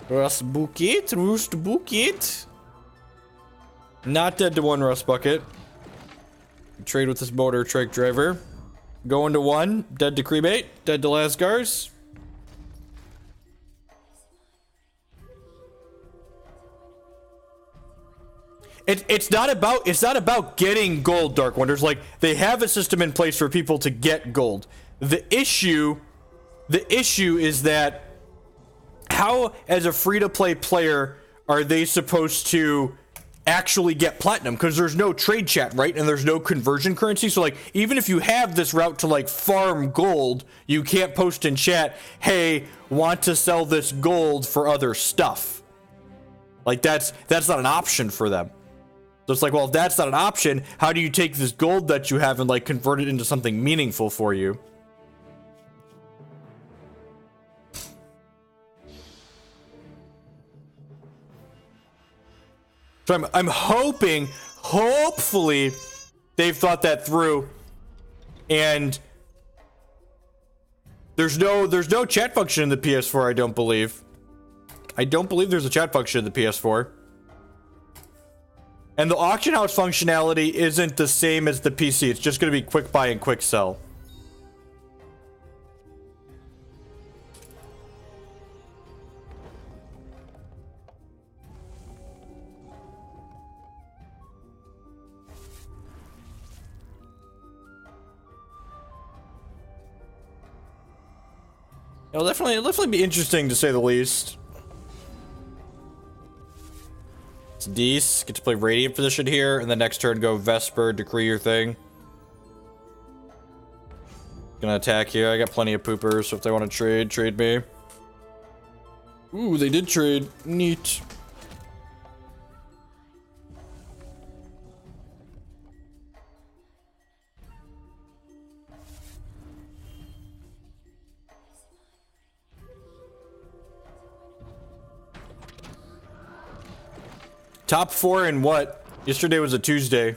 S1: Rust Bucket, Roost Bucket. Not dead to one Rust Bucket. Trade with this motor truck driver. Going to one, dead to Cremate, dead to Lasgars. It's not about getting gold, Dark Wonders. Like, they have a system in place for people to get gold. The issue is that how, as a free-to-play player, are they supposed to actually get platinum? Because there's no trade chat, right? And there's no conversion currency. So like, even if you have this route to like farm gold, you can't post in chat, hey, want to sell this gold for other stuff. Like that's not an option for them. So it's like, well, if that's not an option, how do you take this gold that you have and like convert it into something meaningful for you? So I'm hoping, hopefully, they've thought that through, and there's no chat function in the PS4. I don't believe there's a chat function in the PS4, and the auction house functionality isn't the same as the PC. It's just going to be quick buy and quick sell. It'll definitely be interesting to say the least. It's Dees. Get to play Radiant position here, and the next turn go Vesper, Decree your thing. Gonna attack here. I got plenty of poopers, so if they want to trade me. Ooh, they did trade. Neat. Top 4 in what? Yesterday was a Tuesday.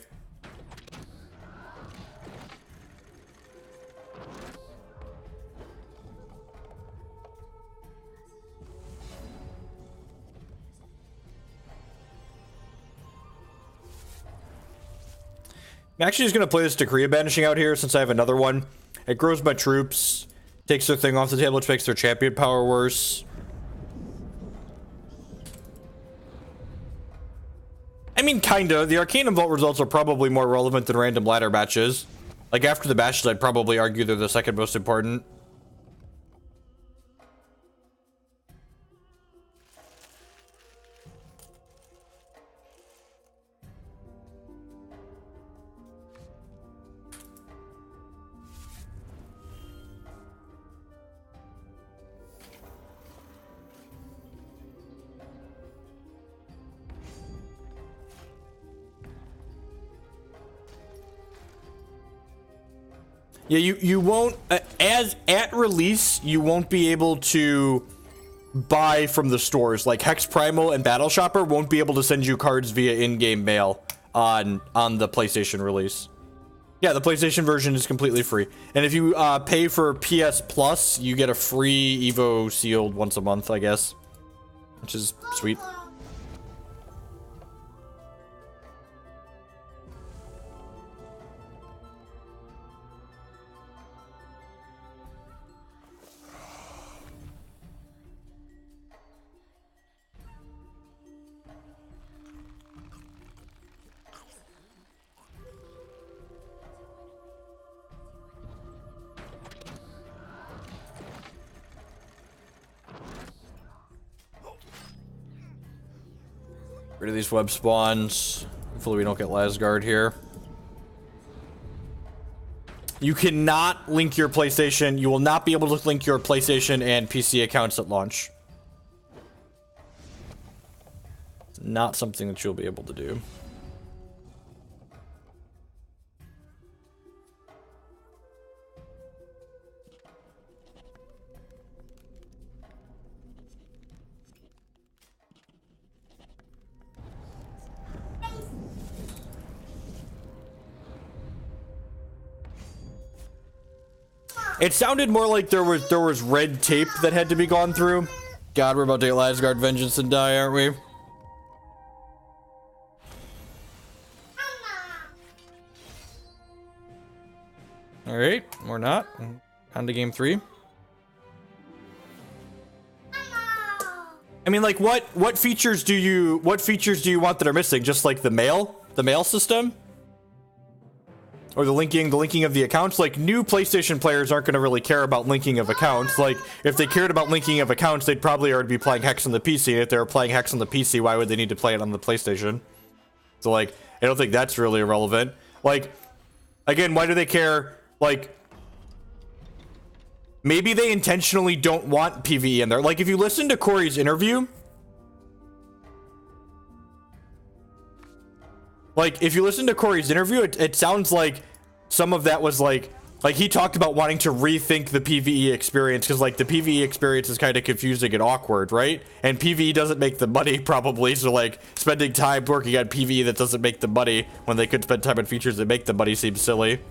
S1: I'm actually just going to play this Decree of Banishing out here since I have another one. It grows my troops, takes their thing off the table, which makes their champion power worse. I mean, kinda. The Arcanum Vault results are probably more relevant than random ladder matches. Like, after the bashes, I'd probably argue they're the second most important. Yeah, you won't, as at release, you won't be able to buy from the stores. Like Hex Primal and Battle Shopper won't be able to send you cards via in-game mail on the PlayStation release. Yeah, the PlayStation version is completely free. And if you pay for PS Plus, you get a free Evo sealed once a month, I guess. Which is sweet. Rid of these web spawns. Hopefully we don't get Lasgard here. You cannot link your PlayStation. You will not be able to link your PlayStation and PC accounts at launch. It's not something that you'll be able to do. It sounded more like there was red tape that had to be gone through. God, we're about to get Lasgard Vengeance and die, aren't we? Alright, we're not. On to game 3. I mean, like, what features do you want that are missing? Just like the mail system? Or the linking of the accounts? Like, new PlayStation players aren't going to really care about linking of accounts. Like, if they cared about linking of accounts, they'd probably already be playing Hex on the PC. And if they were playing Hex on the PC, why would they need to play it on the PlayStation? So, like, I don't think that's really irrelevant. Like, again, why do they care? Like, maybe they intentionally don't want PvE in there. Like, if you listen to Corey's interview... Like, if you listen to Corey's interview, it sounds like some of that was like he talked about wanting to rethink the PvE experience, because like the PvE experience is kind of confusing and awkward, right? And PvE doesn't make the money probably, so like spending time working on PvE that doesn't make the money when they could spend time on features that make the money seems silly.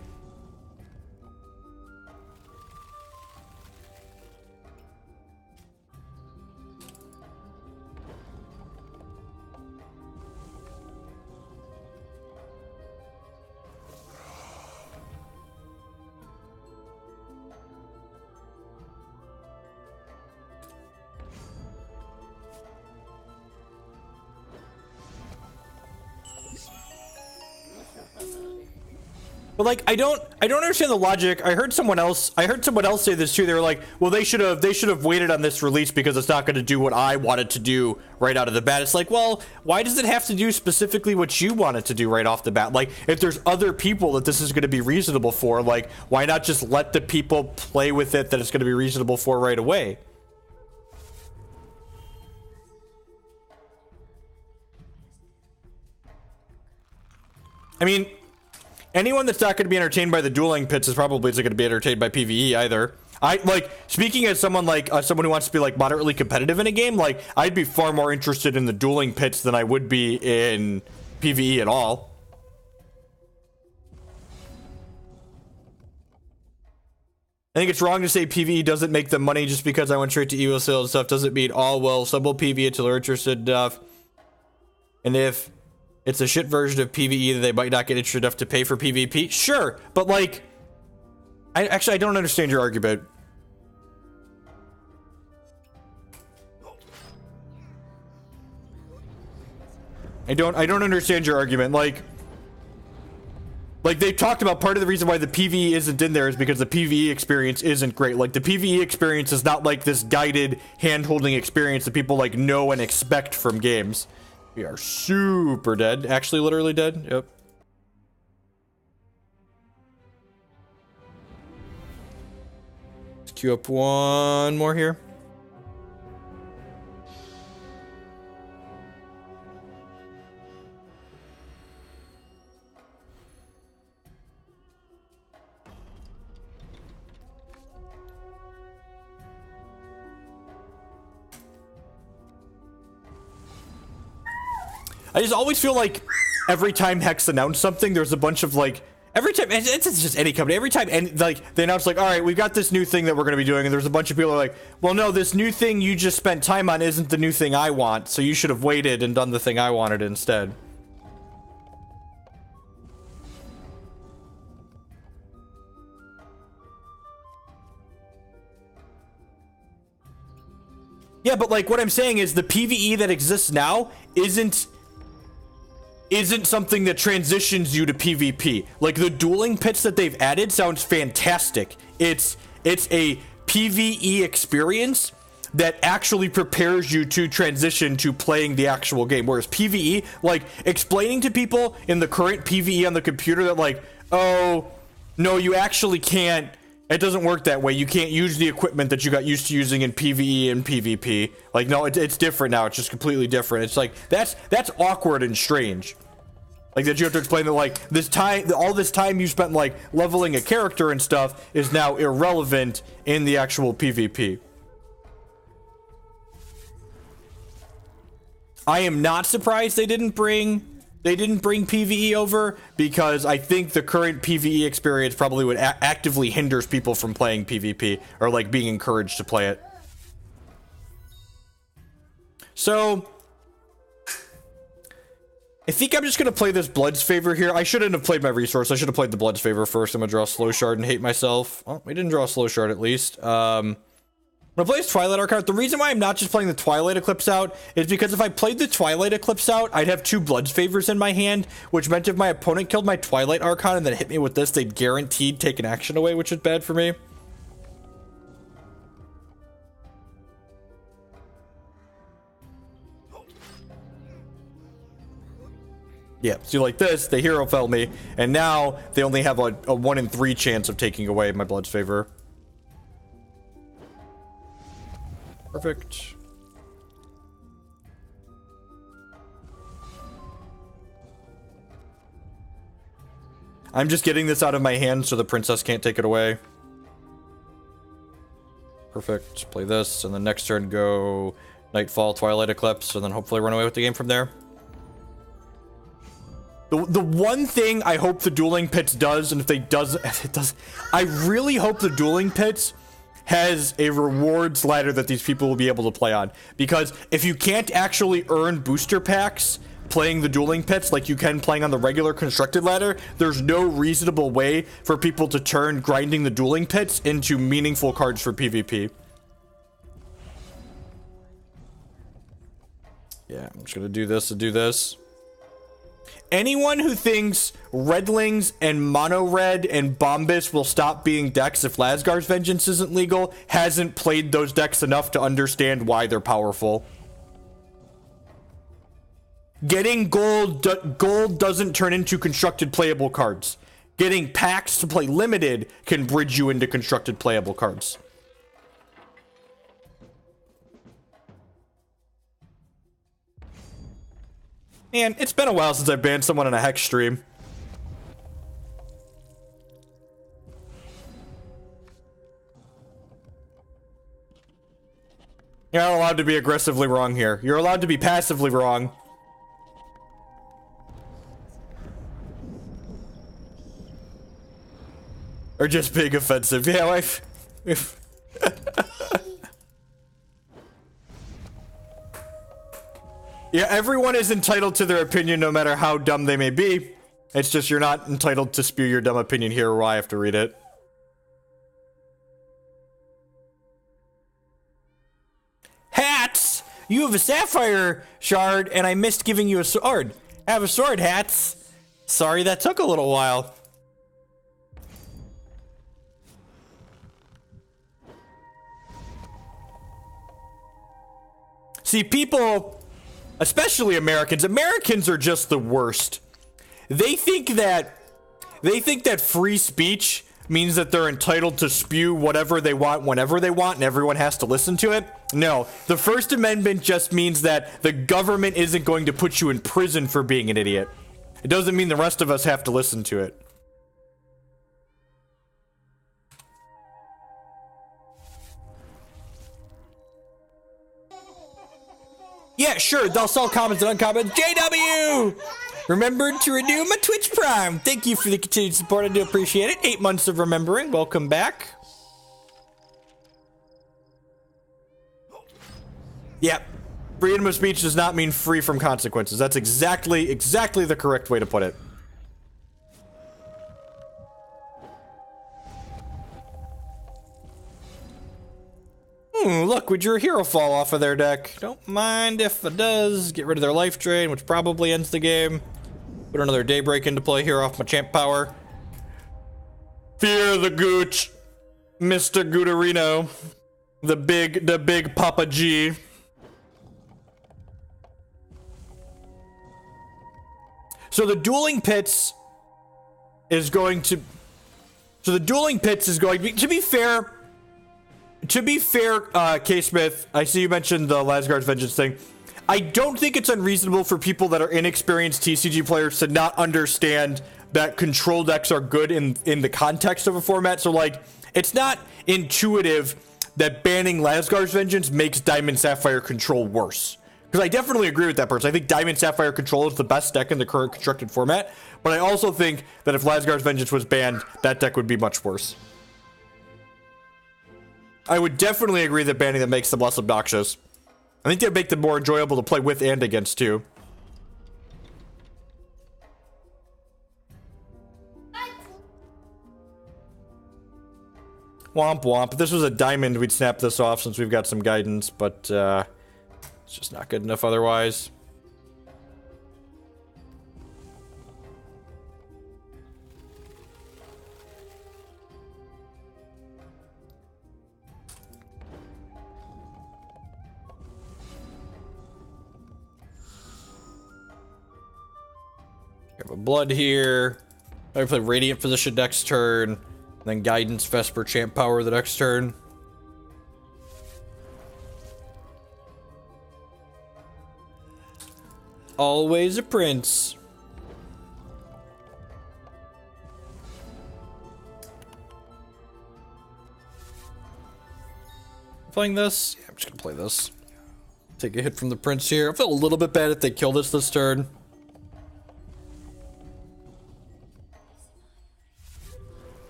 S1: But like, I don't understand the logic. I heard someone else say this too. They were like, well, they should have waited on this release because it's not going to do what I wanted to do right out of the bat. It's like, well, why does it have to do specifically what you want it to do right off the bat? Like, if there's other people that this is going to be reasonable for, like, why not just let the people play with it that it's going to be reasonable for right away? I mean, anyone that's not going to be entertained by the dueling pits is probably isn't going to be entertained by PvE either. I like, speaking as someone like someone who wants to be like moderately competitive in a game, like I'd be far more interested in the dueling pits than I would be in PvE at all. I think it's wrong to say PvE doesn't make them money just because I went straight to EVO sales and stuff. Doesn't mean all well, some will PvE until they're interested enough. And if it's a shit version of PvE that they might not get interested enough to pay for PvP. Sure, but like, I don't understand your argument. I don't understand your argument. Like they talked about part of the reason why the PvE isn't in there is because the PvE experience isn't great. Like the PvE experience is not like this guided hand-holding experience that people like know and expect from games. We are super dead. Actually, literally dead. Yep. Let's queue up one more here. I just always feel like every time Hex announced something, there's a bunch of like, every time, it's just any company, every time, and like, they announce like, all right, we've got this new thing that we're going to be doing, and there's a bunch of people who are like, well, no, this new thing you just spent time on isn't the new thing I want, so you should have waited and done the thing I wanted instead. Yeah, but like, what I'm saying is the PvE that exists now isn't something that transitions you to PvP. Like the dueling pits that they've added sounds fantastic. It's a PvE experience that actually prepares you to transition to playing the actual game. Whereas PvE, like, explaining to people in the current PvE on the computer that, like, oh, no, you actually can't, it doesn't work that way. You can't use the equipment that you got used to using in PvE and PvP. Like, no, it's different now. It's just completely different. It's like, that's awkward and strange. Like, that you have to explain that, like, this time, all this time you spent, like, leveling a character and stuff is now irrelevant in the actual PvP. I am not surprised they didn't bring PvE over, because I think the current PvE experience probably would actively hinders people from playing PvP, or, like, being encouraged to play it. So I think I'm just going to play this Blood's Favor here. I shouldn't have played my resource. I should have played the Blood's Favor first. I'm going to draw a Slow Shard and hate myself. Oh, we didn't draw a Slow Shard at least. I'm going to play this Twilight Archon. The reason why I'm not just playing the Twilight Eclipse out is because if I played the Twilight Eclipse out, I'd have 2 Blood's Favors in my hand, which meant if my opponent killed my Twilight Archon and then hit me with this, they'd guaranteed take an action away, which is bad for me. Yeah, so like this, they Herofall me, and now they only have a 1 in 3 chance of taking away my Blood's Favor. Perfect. I'm just getting this out of my hand so the princess can't take it away. Perfect. Play this, and then next turn go Nightfall, Twilight Eclipse, and then hopefully run away with the game from there. The one thing I hope the Dueling Pits does, and if it does, I really hope the Dueling Pits has a rewards ladder that these people will be able to play on. Because if you can't actually earn booster packs playing the Dueling Pits like you can playing on the regular constructed ladder, there's no reasonable way for people to turn grinding the Dueling Pits into meaningful cards for PvP. Yeah, I'm just gonna do this and do this. Anyone who thinks Redlings and Mono Red and Bombus will stop being decks if Lasgar's Vengeance isn't legal hasn't played those decks enough to understand why they're powerful. Getting gold doesn't turn into constructed playable cards. Getting packs to play limited can bridge you into constructed playable cards. Man, it's been a while since I banned someone in a Hex stream. You're not allowed to be aggressively wrong here. You're allowed to be passively wrong. Or just being offensive. Yeah, yeah, everyone is entitled to their opinion no matter how dumb they may be. It's just you're not entitled to spew your dumb opinion here where I have to read it. Hats! You have a sapphire shard and I missed giving you a sword. I have a sword, Hats. Sorry that took a little while. See, people... Especially Americans. Americans are just the worst. They think that free speech means that they're entitled to spew whatever they want whenever they want and everyone has to listen to it. No, the First Amendment just means that the government isn't going to put you in prison for being an idiot. It doesn't mean the rest of us have to listen to it. Yeah, sure, they'll sell comments and uncomments. JW! Remember to renew my Twitch Prime. Thank you for the continued support. I do appreciate it. 8 months of remembering. Welcome back. Yep. Freedom of speech does not mean free from consequences. That's exactly the correct way to put it. Look, we drew a Herofall off of their deck. Don't mind if it does. Get rid of their life drain, which probably ends the game. Put another Daybreak into play here off my champ power. Fear the Goot, Mr. Gooterino. The big Papa G. So the dueling pits is going to... So the dueling pits is going to be fair... K-Smith, I see you mentioned the Lasgard's Vengeance thing. I don't think it's unreasonable for people that are inexperienced TCG players to not understand that control decks are good in the context of a format. So, like, it's not intuitive that banning Lasgard's Vengeance makes Diamond Sapphire Control worse. Because I definitely agree with that person. I think Diamond Sapphire Control is the best deck in the current constructed format. But I also think that if Lasgard's Vengeance was banned, that deck would be much worse. I would definitely agree that banning them makes them less obnoxious. I think they'd make them more enjoyable to play with and against, too. Womp womp. If this was a diamond, we'd snap this off since we've got some guidance, but it's just not good enough otherwise. We have a blood here. I play Radiant Physician next turn. Then Guidance, Vesper, Champ Power the next turn. Always a prince. Playing this? Yeah, I'm just gonna play this. Take a hit from the prince here. I feel a little bit bad if they kill this turn.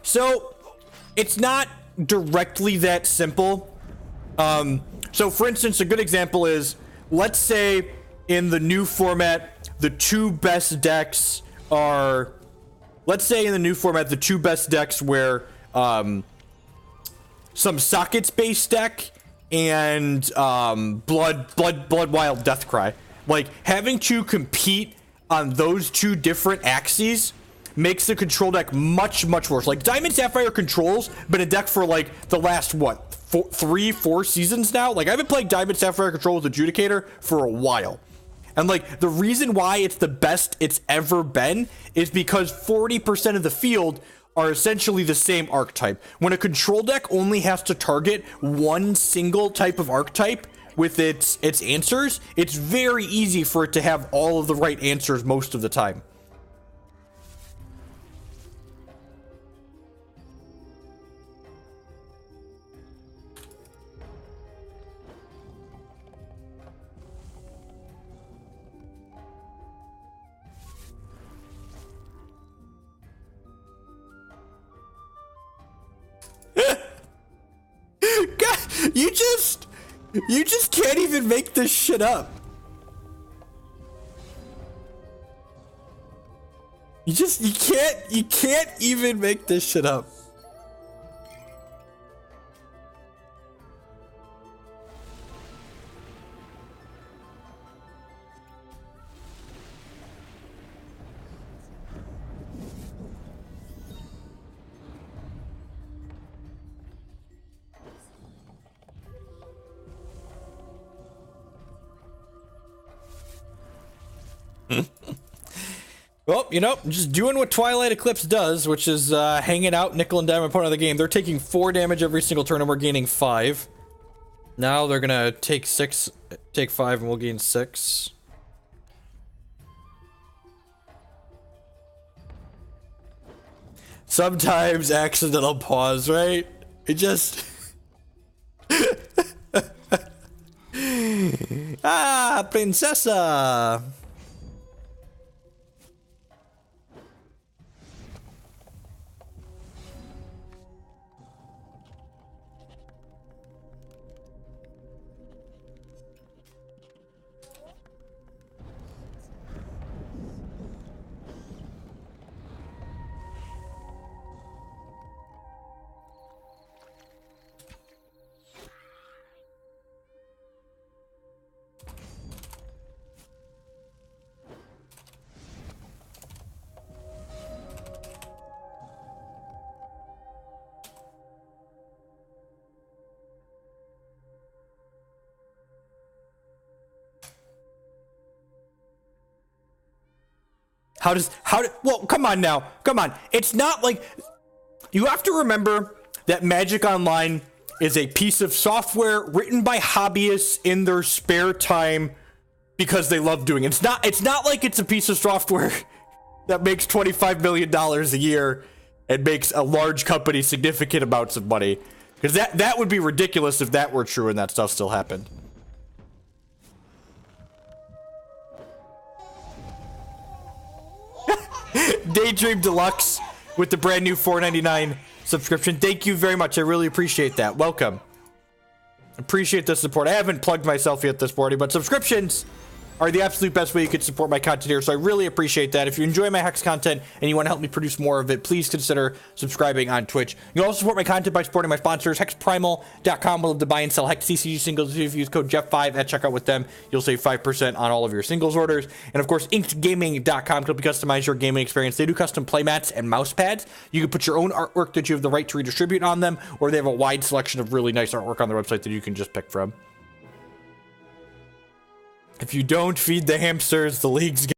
S1: So, it's not directly that simple. So for instance, a good example is, let's say in the new format, the two best decks are, let's say in the new format, the two best decks were, some Sockets based deck and, Blood Wild Deathcry. Like, having to compete on those two different axes makes the control deck much worse. Like, Diamond Sapphire Control's been a deck for like the last what, 3-4 seasons now. Like, I've been playing Diamond Sapphire Control with Adjudicator for a while, and like the reason why it's the best it's ever been is because 40% of the field are essentially the same archetype. When a control deck only has to target one single type of archetype with its answers, it's very easy for it to have all of the right answers most of the time. God, you just can't even make this shit up. You can't even make this shit up. Well, you know, just doing what Twilight Eclipse does, which is hanging out, nickel and dime opponent of the game. They're taking 4 damage every single turn, and we're gaining 5. Now they're gonna take 5, and we'll gain 6. Sometimes accidental pause, right? It just... Ah, princesa!
S2: Well, come on now. Come on. It's not like, you have to remember that Magic Online is a piece of software written by hobbyists in their spare time because they love doing it. It's not like it's a piece of software that makes $25 million a year and makes a large company significant amounts of money. Because that would be ridiculous if that were true and that stuff still happened. Daydream Deluxe with the brand new $4.99 subscription. Thank you very much. I really appreciate that. Welcome. Appreciate the support. I haven't plugged myself yet this morning, but subscriptions are the absolute best way you can support my content here, so I really appreciate that. If you enjoy my Hex content and you want to help me produce more of it, please consider subscribing on Twitch. You can also support my content by supporting my sponsors, hexprimal.com. We'll have to buy and sell Hex CCG singles. If you use code Jeff5 at checkout with them, you'll save 5% on all of your singles orders. And of course, inkedgaming.com can help you customize your gaming experience. They do custom playmats and mouse pads. You can put your own artwork that you have the right to redistribute on them, or they have a wide selection of really nice artwork on their website that you can just pick from. If you don't feed the hamsters, the league's